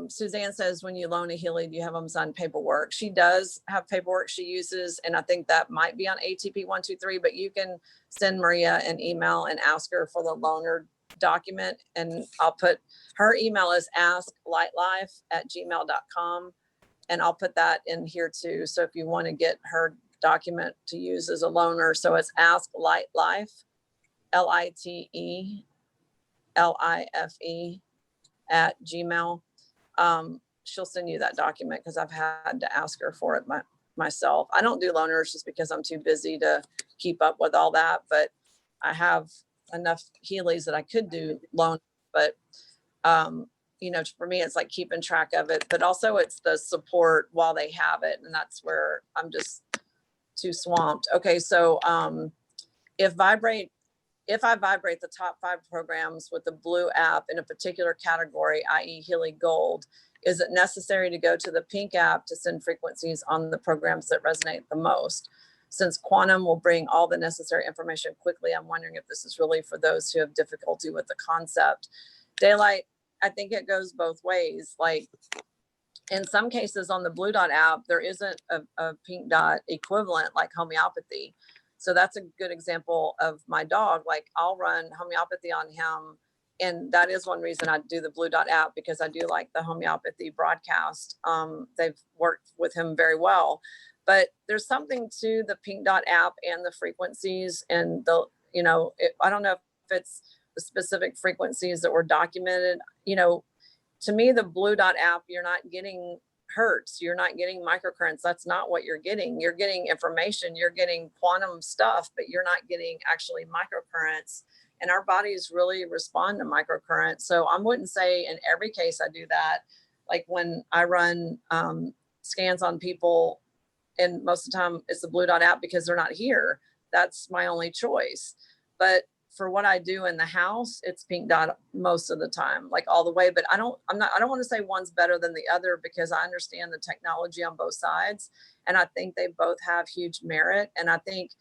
Suzanne says, when you loan a Healy, do you have them sign paperwork? She does have paperwork she uses, and I think that might be on ATP 123, but you can send Maria an email and ask her for the loaner document, and I'll put her email is asklightlife@gmail.com, and I'll put that in here too. So if you want to get her document to use as a loaner, so it's asklightlife, LITELIFE@gmail. She'll send you that document, because I've had to ask her for it myself. I don't do loaners just because I'm too busy to keep up with all that, but I have enough Healys that I could do loan, but for me, it's like keeping track of it, but also it's the support while they have it. And that's where I'm just too swamped. Okay. So, if I vibrate the top 5 programs with the blue app in a particular category, i.e. Healy Gold, is it necessary to go to the Pink app to send frequencies on the programs that resonate the most? Since Quantum will bring all the necessary information quickly, I'm wondering if this is really for those who have difficulty with the concept. Daylight, I think it goes both ways. Like, in some cases on the Blue Dot app, there isn't a pink dot equivalent like homeopathy. So that's a good example of my dog. Like I'll run homeopathy on him. And that is one reason I do the Blue Dot app, because I do like the homeopathy broadcast. They've worked with him very well. But there's something to the pink dot app and the frequencies and the, I don't know if it's the specific frequencies that were documented, to me, the Blue Dot app, you're not getting hertz, you're not getting microcurrents. That's not what you're getting. You're getting information, you're getting quantum stuff, but you're not getting actually microcurrents. And our bodies really respond to microcurrents. So I wouldn't say in every case I do that. Like when I run scans on people, and most of the time it's the Blue Dot app because they're not here. That's my only choice. But for what I do in the house, it's pink dot most of the time, like all the way. But I don't want to say one's better than the other, because I understand the technology on both sides. And I think they both have huge merit. And I think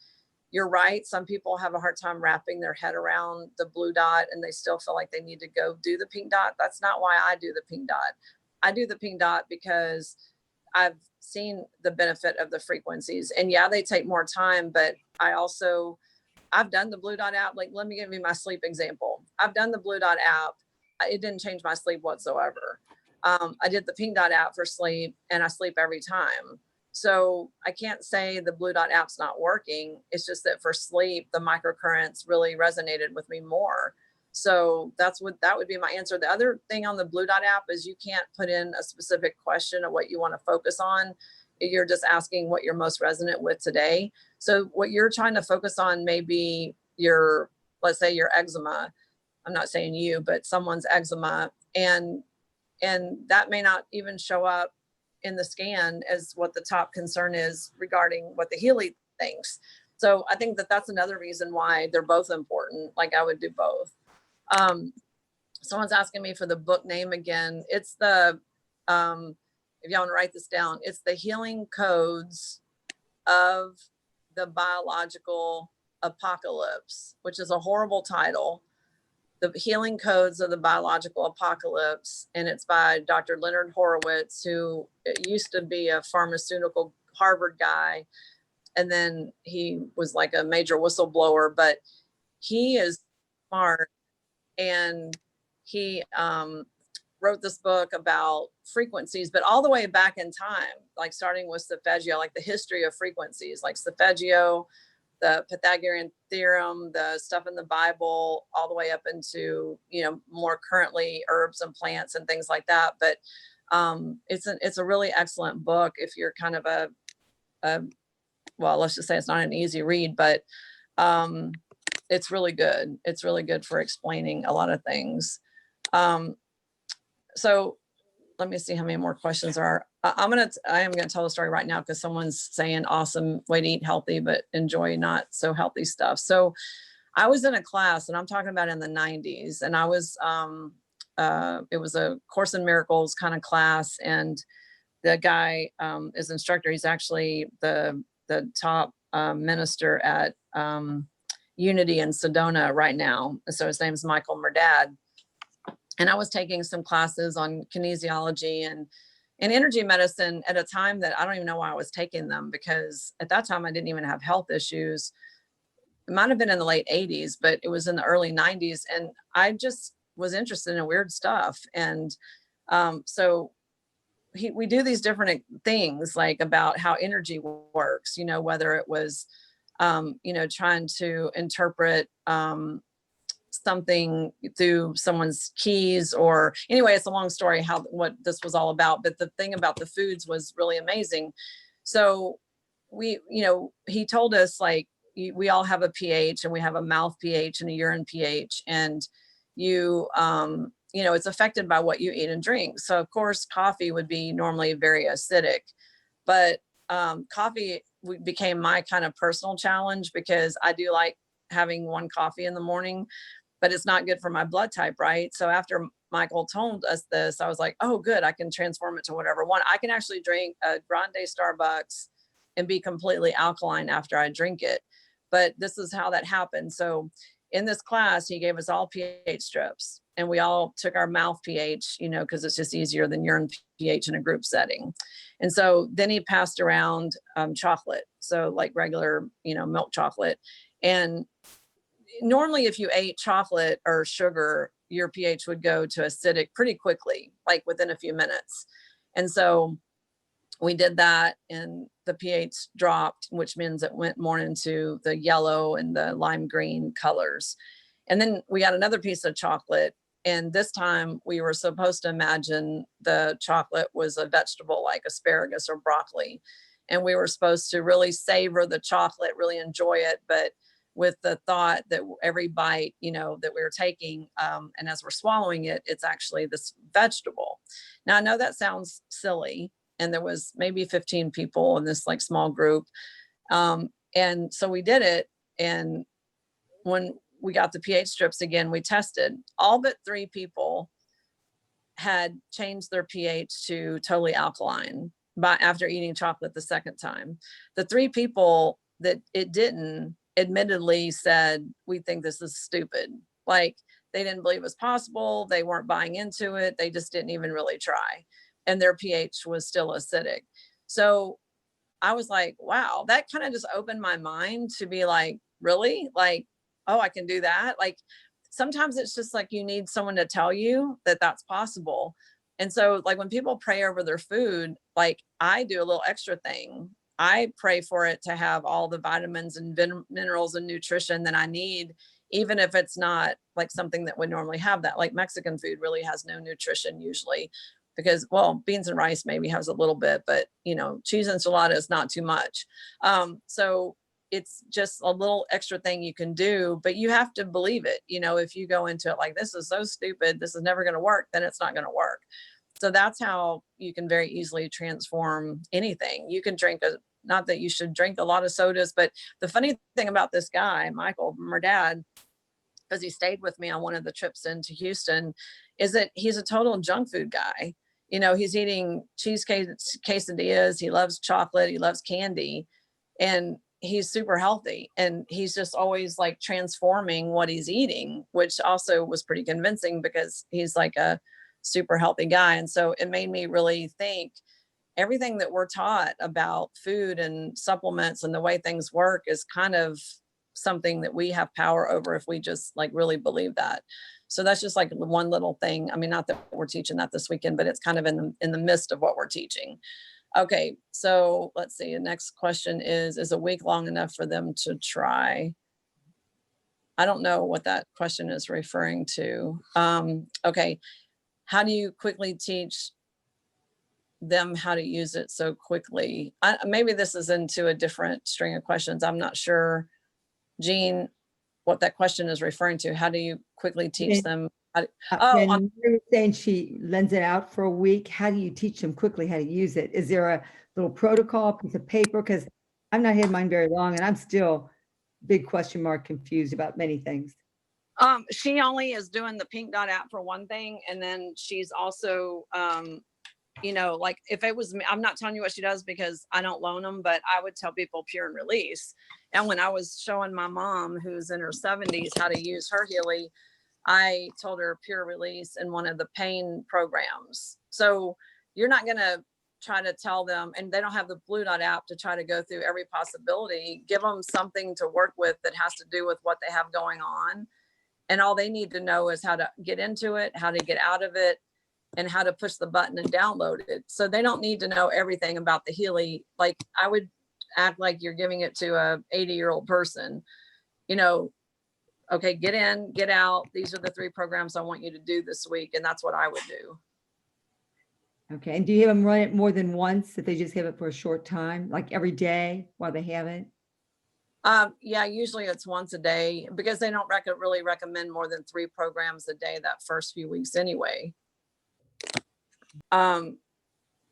you're right. Some people have a hard time wrapping their head around the Blue Dot and they still feel like they need to go do the pink dot. That's not why I do the pink dot. I do the pink dot because I've seen the benefit of the frequencies. And yeah, they take more time, but I've done the Blue Dot app. Like, let me give you my sleep example. I've done the Blue Dot app. It didn't change my sleep whatsoever. I did the pink dot app for sleep and I sleep every time. So I can't say the Blue Dot app's not working. It's just that for sleep, the microcurrents really resonated with me more. So that would be my answer. The other thing on the Blue Dot app is you can't put in a specific question of what you want to focus on. You're just asking what you're most resonant with today. So what you're trying to focus on may be let's say your eczema. I'm not saying you, but someone's eczema. And that may not even show up in the scan as what the top concern is regarding what the Healy thinks. So I think that that's another reason why they're both important. Like I would do both. Someone's asking me for the book name again. It's the, if y'all want to write this down, it's The Healing Codes of the Biological Apocalypse, which is a horrible title. The Healing Codes of the Biological Apocalypse. And it's by Dr. Leonard Horowitz, who used to be a pharmaceutical Harvard guy. And then he was like a major whistleblower, but he is smart. And he wrote this book about frequencies, but all the way back in time, like starting with Solfeggio, like the history of frequencies, like Solfeggio, the Pythagorean theorem, the stuff in the Bible, all the way up into, more currently herbs and plants and things like that. But it's a really excellent book if you're kind of well, let's just say it's not an easy read, but it's really good. It's really good for explaining a lot of things. So let me see how many more questions there are. I am gonna tell the story right now because someone's saying awesome way to eat healthy, but enjoy not so healthy stuff. So I was in a class, and I'm talking about in the 90s, and I was, it was a Course in Miracles kind of class, and the guy is instructor. He's actually the top minister at Unity in Sedona right now. So his name's Michael Murdad. And I was taking some classes on kinesiology and energy medicine at a time that I don't even know why I was taking them, because at that time I didn't even have health issues. It might have been in the late 80s, but it was in the early 90s. And I just was interested in weird stuff. And so we do these different things, like about how energy works, whether it was, trying to interpret something through someone's keys, or anyway, it's a long story what this was all about. But the thing about the foods was really amazing. So he told us, like, we all have a pH, and we have a mouth pH and a urine pH, and it's affected by what you eat and drink. So of course, coffee would be normally very acidic, but coffee became my kind of personal challenge, because I do like having one coffee in the morning, but it's not good for my blood type, right? So after Michael told us this, I was like, oh, good, I can transform it to whatever one. I can actually drink a grande Starbucks and be completely alkaline after I drink it. But this is how that happened. So in this class, he gave us all pH strips. and we all took our mouth pH, because it's just easier than urine pH in a group setting. And so then he passed around chocolate, so like regular, milk chocolate. And normally if you ate chocolate or sugar, your pH would go to acidic pretty quickly, like within a few minutes. And so we did that and the pH dropped, which means it went more into the yellow and the lime green colors. And then we got another piece of chocolate. And this time we were supposed to imagine the chocolate was a vegetable like asparagus or broccoli. And we were supposed to really savor the chocolate, really enjoy it. But with the thought that every bite, that we were taking, and as we're swallowing it, it's actually this vegetable. Now, I know that sounds silly. And there was maybe 15 people in this like small group. And so we did it. And when we got the pH strips again, we tested. All but 3 people had changed their pH to totally alkaline after eating chocolate the second time. The 3 people that it didn't admittedly said, we think this is stupid. Like they didn't believe it was possible. They weren't buying into it. They just didn't even really try. And their pH was still acidic. So I was like, wow, that kind of just opened my mind to be like, really? Like, oh, I can do that. Like sometimes it's just like you need someone to tell you that that's possible. And so like when people pray over their food, like I do a little extra thing. I pray for it to have all the vitamins and minerals and nutrition that I need, even if it's not like something that would normally have that. Like Mexican food really has no nutrition usually because, well, beans and rice maybe has a little bit, but cheese enchilada is not too much. So it's just a little extra thing you can do, but you have to believe it. If you go into it like, this is so stupid, this is never going to work, then it's not going to work. So that's how you can very easily transform anything. You can drink not that you should drink a lot of sodas, but the funny thing about this guy, Michael, my dad, because he stayed with me on one of the trips into Houston, is that he's a total junk food guy. He's eating cheesecake quesadillas. He loves chocolate. He loves candy. And he's super healthy. And he's just always like transforming what he's eating, which also was pretty convincing because he's like a super healthy guy. And so it made me really think everything that we're taught about food and supplements and the way things work is kind of something that we have power over if we just like really believe that. So that's just like one little thing. I mean, not that we're teaching that this weekend, but it's kind of in the midst of what we're teaching. Okay, so let's see. The next question is a week long enough for them to try? I don't know what that question is referring to. Okay, how do you quickly teach them how to use it so quickly? Maybe this is into a different string of questions. I'm not sure, Jean, what that question is referring to. How do you quickly teach them? When you're saying she lends it out for a week, how do you teach them quickly how to use it? Is there a little protocol, piece of paper? Because I've not had mine very long and I'm still big question mark confused about many things. She only is doing the Pink Dot app for one thing. And then she's also, like if it was me, I'm not telling you what she does because I don't loan them, but I would tell people Pure and Release. And when I was showing my mom, who's in her 70s, how to use her Healy, I told her Pure Release in one of the pain programs. So you're not going to try to tell them, and they don't have the Blue Dot app to try to go through every possibility. Give them something to work with that has to do with what they have going on. And all they need to know is how to get into it, how to get out of it, and how to push the button and download it. So they don't need to know everything about the Healy. Like I would act like you're giving it to a 80-year-old person, okay, get in, get out. These are the 3 programs I want you to do this week. And that's what I would do. Okay. And do you have them run it more than once, that they just have it for a short time, like every day while they have it? Yeah, usually it's once a day because they don't really recommend more than 3 programs a day that first few weeks anyway.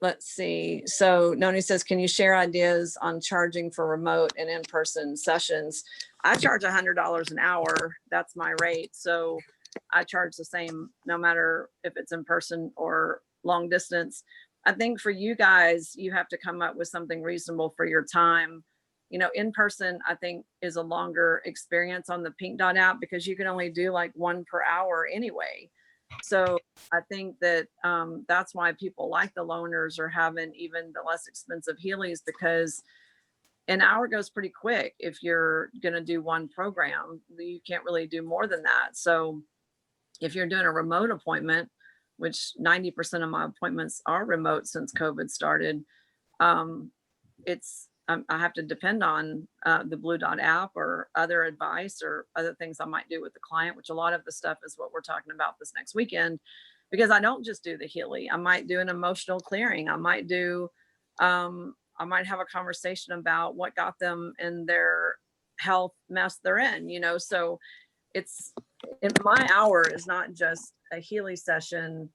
Let's see. So Noni says, can you share ideas on charging for remote and in-person sessions? I charge $100 an hour. That's my rate. So I charge the same no matter if it's in person or long distance. I think for you guys, you have to come up with something reasonable for your time. In person, I think is a longer experience on the Pink Dot app because you can only do like 1 per hour anyway. So I think that that's why people like the loaners or having even the less expensive Heelys, because an hour goes pretty quick. If you're going to do one program, you can't really do more than that. So if you're doing a remote appointment, which 90% of my appointments are remote since COVID started, I have to depend on the Blue Dot app or other advice or other things I might do with the client, which a lot of the stuff is what we're talking about this next weekend, because I don't just do the Healy. I might do an emotional clearing. I might do, I might have a conversation about what got them in their health mess they're in, you know? So my hour is not just a Healy session.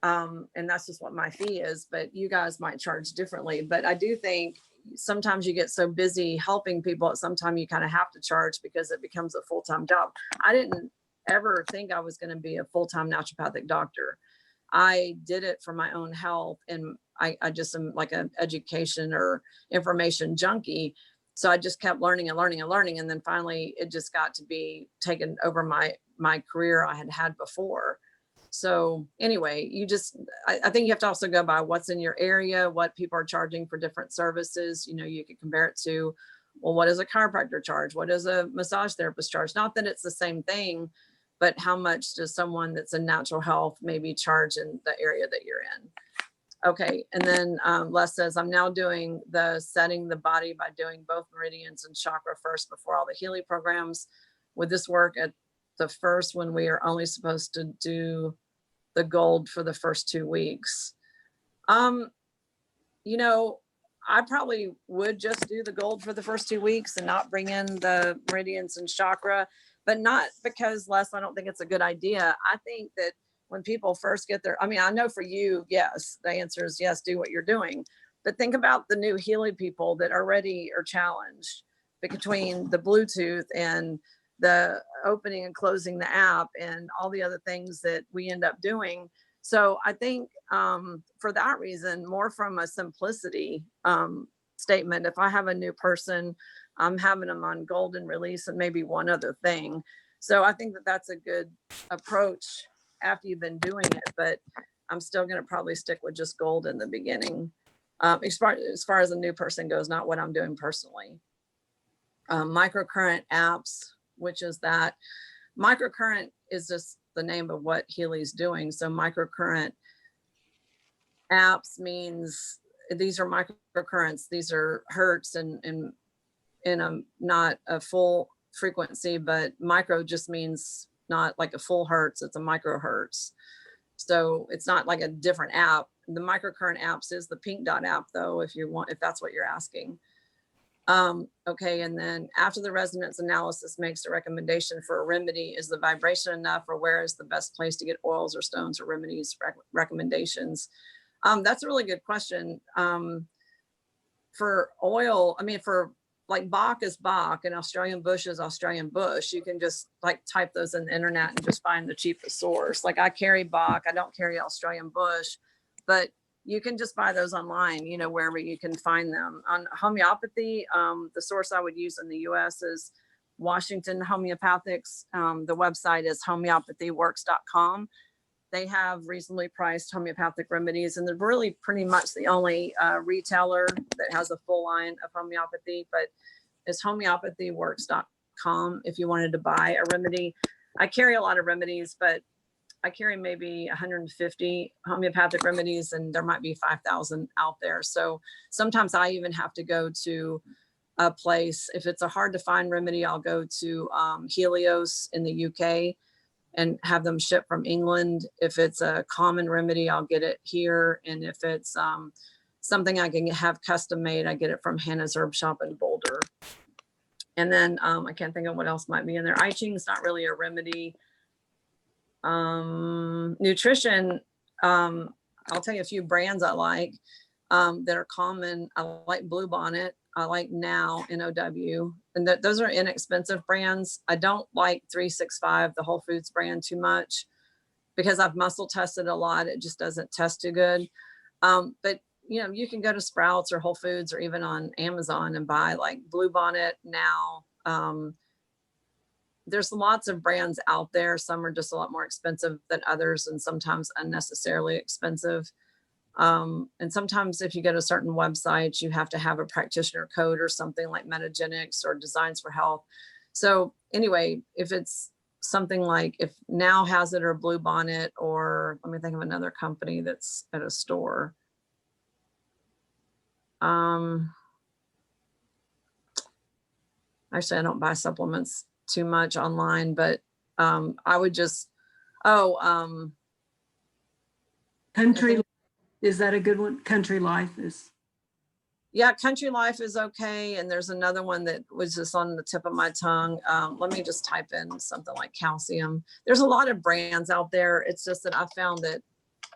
And that's just what my fee is, but you guys might charge differently. But I do think sometimes you get so busy helping people at some time you kind of have to charge because it becomes a full-time job. I didn't ever think I was going to be a full-time naturopathic doctor. I did it for my own health, and I just am like an education or information junkie. So I just kept learning and learning and learning. And then finally it just got to be taken over my career I had before. So anyway, I think you have to also go by what's in your area, what people are charging for different services. You know, you can compare it to, well, what does a chiropractor charge? What does a massage therapist charge? Not that it's the same thing, but how much does someone that's in natural health maybe charge in the area that you're in? Okay. And then Les says, I'm now doing the setting the body by doing both meridians and chakra first before all the Healy programs. Would this work at the first when we are only supposed to do the gold for the first 2 weeks? You know, I probably would just do the gold for the first 2 weeks and not bring in the meridians and chakra, but not because Les, I don't think it's a good idea. I think that when people first get there, I mean, I know for you, yes, the answer is yes, do what you're doing. But think about the new Healy people that already are challenged between the Bluetooth and the opening and closing the app and all the other things that we end up doing. So I think for that reason, more from a simplicity statement, if I have a new person, I'm having them on golden release and maybe one other thing. So I think that that's a good approach after you've been doing it, but I'm still going to probably stick with just gold in the beginning. As far as a new person goes, not what I'm doing personally. Microcurrent apps, which is that microcurrent is just the name of what Healy's doing. So microcurrent apps means these are microcurrents. These are hertz and in a not a full frequency, but micro just means not like a full hertz. It's a microhertz. So it's not like a different app. The microcurrent apps is the Pink Dot app, though, if that's what you're asking. Okay, and then after the resonance analysis makes a recommendation for a remedy, is the vibration enough, or where is the best place to get oils or stones or remedies recommendations? That's a really good question. For oil, I mean, for like Bach is Bach and Australian bush is Australian bush. You can just like type those in the internet and just find the cheapest source. Like I carry Bach, I don't carry Australian bush, but you can just buy those online, you know, wherever you can find them. On homeopathy, the source I would use in the US is Washington Homeopathics. The website is homeopathyworks.com. They have reasonably priced homeopathic remedies, and they're really pretty much the only retailer that has a full line of homeopathy, but it's homeopathyworks.com if you wanted to buy a remedy. I carry a lot of remedies, but I carry maybe 150 homeopathic remedies, and there might be 5,000 out there. So sometimes I even have to go to a place. If it's a hard to find remedy, I'll go to Helios in the UK and have them shipped from England. If it's a common remedy, I'll get it here. And if it's something I can have custom made, I get it from Hannah's Herb Shop in Boulder. And then I can't think of what else might be in there. I Ching is not really a remedy. Nutrition, I'll tell you a few brands I like that are common. I like Blue Bonnet. I like Now, NOW, and those are inexpensive brands. I don't like 365, the Whole Foods brand, too much because I've muscle tested a lot. It just doesn't test too good. But you know, you can go to Sprouts or Whole Foods or even on Amazon and buy like Blue Bonnet, Now, there's lots of brands out there. Some are just a lot more expensive than others and sometimes unnecessarily expensive. And sometimes if you go to certain websites, you have to have a practitioner code or something like Metagenics or Designs for Health. So anyway, if it's something like if Now has it or Bluebonnet, or let me think of another company that's at a store. Actually, I don't buy supplements too much online, but I would just, Country, is that a good one? Country Life is, yeah, Country Life is okay. And there's another one that was just on the tip of my tongue. Let me just type in something like calcium. There's a lot of brands out there. It's just that I found that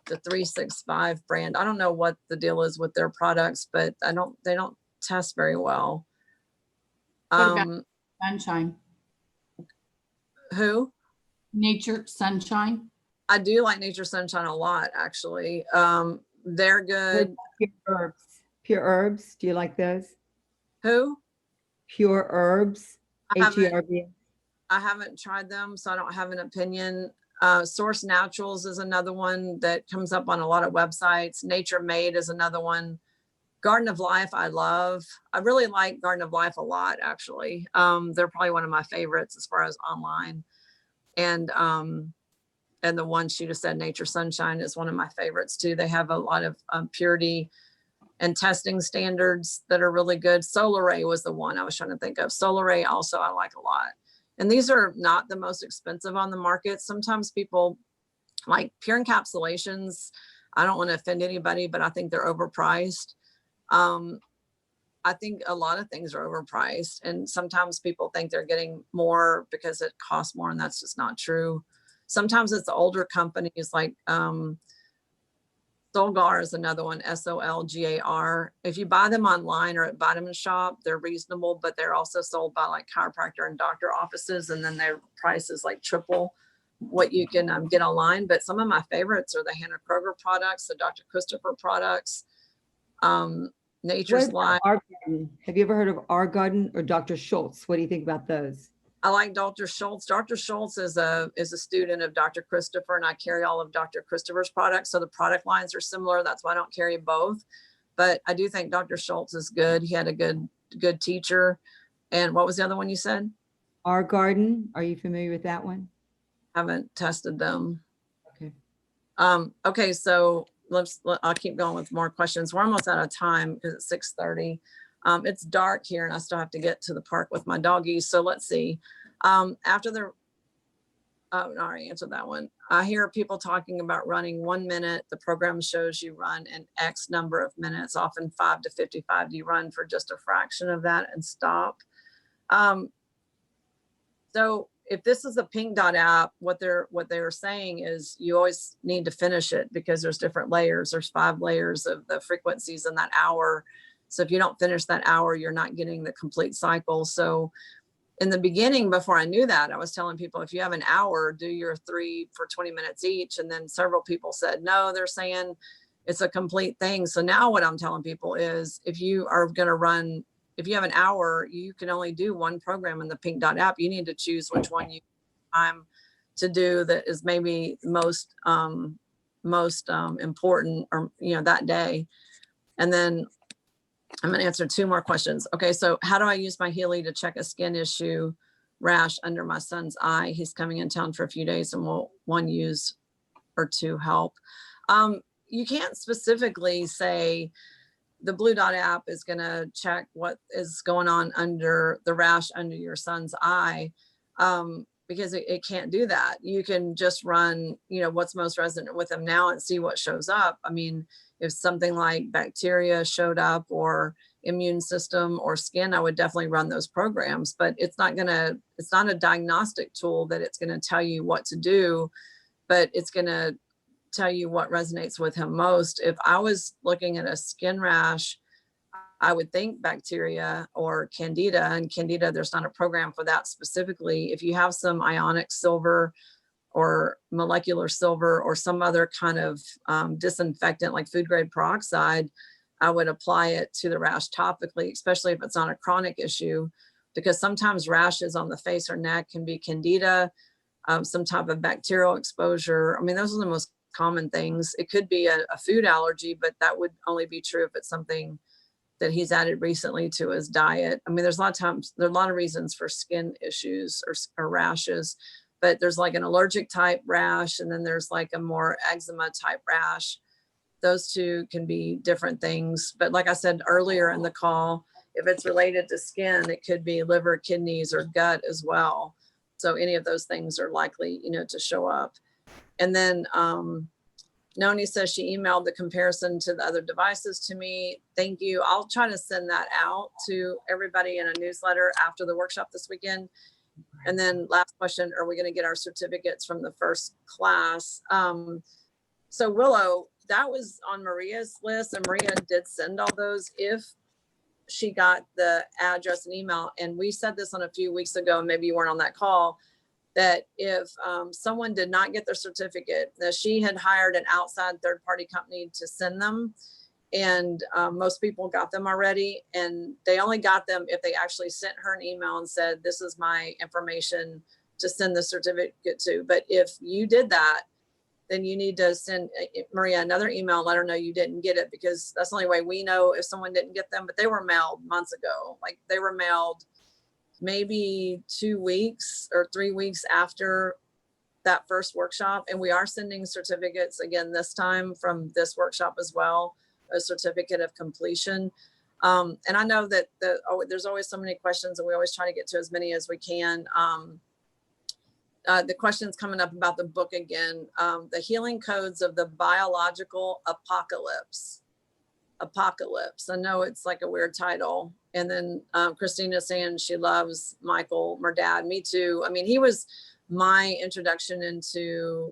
the 365 brand, I don't know what the deal is with their products, but they don't test very well. What about Sunshine? Who? Nature Sunshine? I do like Nature Sunshine a lot, actually. They're good. Pure herbs. Pure herbs. Do you like those? Who? Pure herbs. I haven't, HERB. I haven't tried them, so I don't have an opinion. Source Naturals is another one that comes up on a lot of websites. Nature Made is another one. Garden of Life, I love. I really like Garden of Life a lot, actually. They're probably one of my favorites as far as online. And the one she just said, Nature Sunshine, is one of my favorites too. They have a lot of purity and testing standards that are really good. Solar Ray was the one I was trying to think of. Solar Ray also I like a lot. And these are not the most expensive on the market. Sometimes people like pure encapsulations. I don't want to offend anybody, but I think they're overpriced. I think a lot of things are overpriced, and sometimes people think they're getting more because it costs more, and that's just not true. Sometimes it's the older companies like Solgar is another one, SOLGAR. If you buy them online or at Vitamin Shop, they're reasonable, but they're also sold by like chiropractor and doctor offices, and then their price is like triple what you can get online. But some of my favorites are the Hannah Kroger products, the Dr. Christopher products, Nature's What Life. about Our Garden? Have you ever heard of Our Garden or Dr. Schultz? What do you think about those? I like Dr. Schultz. Dr. Schultz is a student of Dr. Christopher, and I carry all of Dr. Christopher's products. So the product lines are similar. That's why I don't carry both. But I do think Dr. Schultz is good. He had a good teacher. And what was the other one you said? Our Garden. Are you familiar with that one? Haven't tested them. Okay. Okay, so I'll keep going with more questions. We're almost out of time because it's 6:30. It's dark here and I still have to get to the park with my doggies. So let's see. After the, I already answered that one. I hear people talking about running 1 minute. The program shows you run an X number of minutes, often 5 to 55. Do you run for just a fraction of that and stop? So if this is a Pink Dot app, what they're saying is you always need to finish it because there's different layers. There's 5 layers of the frequencies in that hour. So if you don't finish that hour, you're not getting the complete cycle. So in the beginning, before I knew that, I was telling people, if you have an hour, do your 3 for 20 minutes each. And then several people said, no, they're saying it's a complete thing. So now what I'm telling people is if you are going to run, if you have an hour, you can only do one program in the Pink Dot app. You need to choose which one you have time to do that is maybe most important, or, that day. And then I'm going to answer 2 more questions. Okay, so how do I use my Healy to check a skin issue rash under my son's eye? He's coming in town for a few days, and will 1 use or 2 help? You can't specifically say the Blue Dot app is going to check what is going on under the rash under your son's eye, because it can't do that. You can just run, what's most resonant with him now and see what shows up. I mean, if something like bacteria showed up or immune system or skin, I would definitely run those programs, but it's not a diagnostic tool that it's going to tell you what to do, but it's going to tell you what resonates with him most. If I was looking at a skin rash, I would think bacteria or candida, and candida, there's not a program for that specifically. If you have some ionic silver or molecular silver or some other kind of disinfectant like food grade peroxide, I would apply it to the rash topically, especially if it's on a chronic issue. because sometimes rashes on the face or neck can be candida, some type of bacterial exposure. I mean, those are the most common things. It could be a food allergy, but that would only be true if it's something that he's added recently to his diet. I mean, there's a lot of times, there are a lot of reasons for skin issues or rashes, but there's like an allergic type rash, and then there's like a more eczema type rash. Those two can be different things. But like I said earlier in the call, if it's related to skin, it could be liver, kidneys, or gut as well. So any of those things are likely, to show up. And then Noni says she emailed the comparison to the other devices to me. Thank you. I'll try to send that out to everybody in a newsletter after the workshop this weekend. And then last question, are we going to get our certificates from the first class? So Willow, that was on Maria's list, and Maria did send all those if she got the address and email. And we said this on a few weeks ago, and maybe you weren't on that call, that if someone did not get their certificate, that she had hired an outside third-party company to send them. And most people got them already, and they only got them if they actually sent her an email and said, this is my information to send the certificate to. But if you did that, then you need to send Maria another email, let her know you didn't get it, because that's the only way we know if someone didn't get them. But they were mailed months ago. Like they were mailed maybe 2 weeks or 3 weeks after that first workshop. And we are sending certificates again this time from this workshop as well, a certificate of completion. And I know that there's always so many questions, and we always try to get to as many as we can. The questions coming up about the book again, the healing codes of the biological apocalypse. I know it's like a weird title. And then Christina saying she loves Michael Murdad. Me too. I mean, he was my introduction into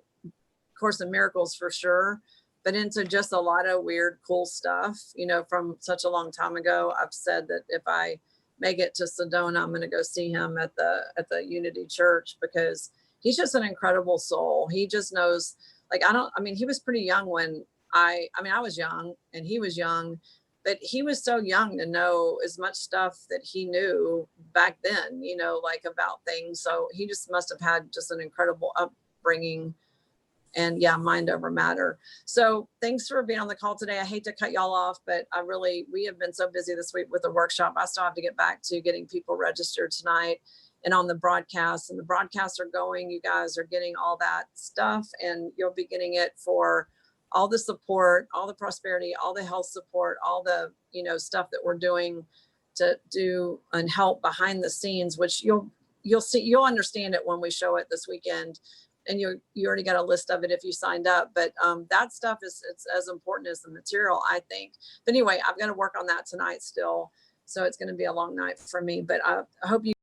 Course in Miracles for sure, but into just a lot of weird, cool stuff, from such a long time ago. I've said that if I make it to Sedona, I'm going to go see him at the Unity Church, because he's just an incredible soul. He just knows, he was pretty young when I was young and he was young, but he was so young to know as much stuff that he knew back then, about things. So he just must have had just an incredible upbringing, and mind over matter. So thanks for being on the call today. I hate to cut y'all off, but we have been so busy this week with the workshop. I still have to get back to getting people registered tonight and on the broadcast, and the broadcasts are going. You guys are getting all that stuff, and you'll be getting it for all the support, all the prosperity, all the health support, all the, stuff that we're doing to do and help behind the scenes, which you'll see, you'll understand it when we show it this weekend. And you already got a list of it if you signed up, but that stuff it's as important as the material, I think. But anyway, I've got to work on that tonight still. So it's going to be a long night for me, but I hope you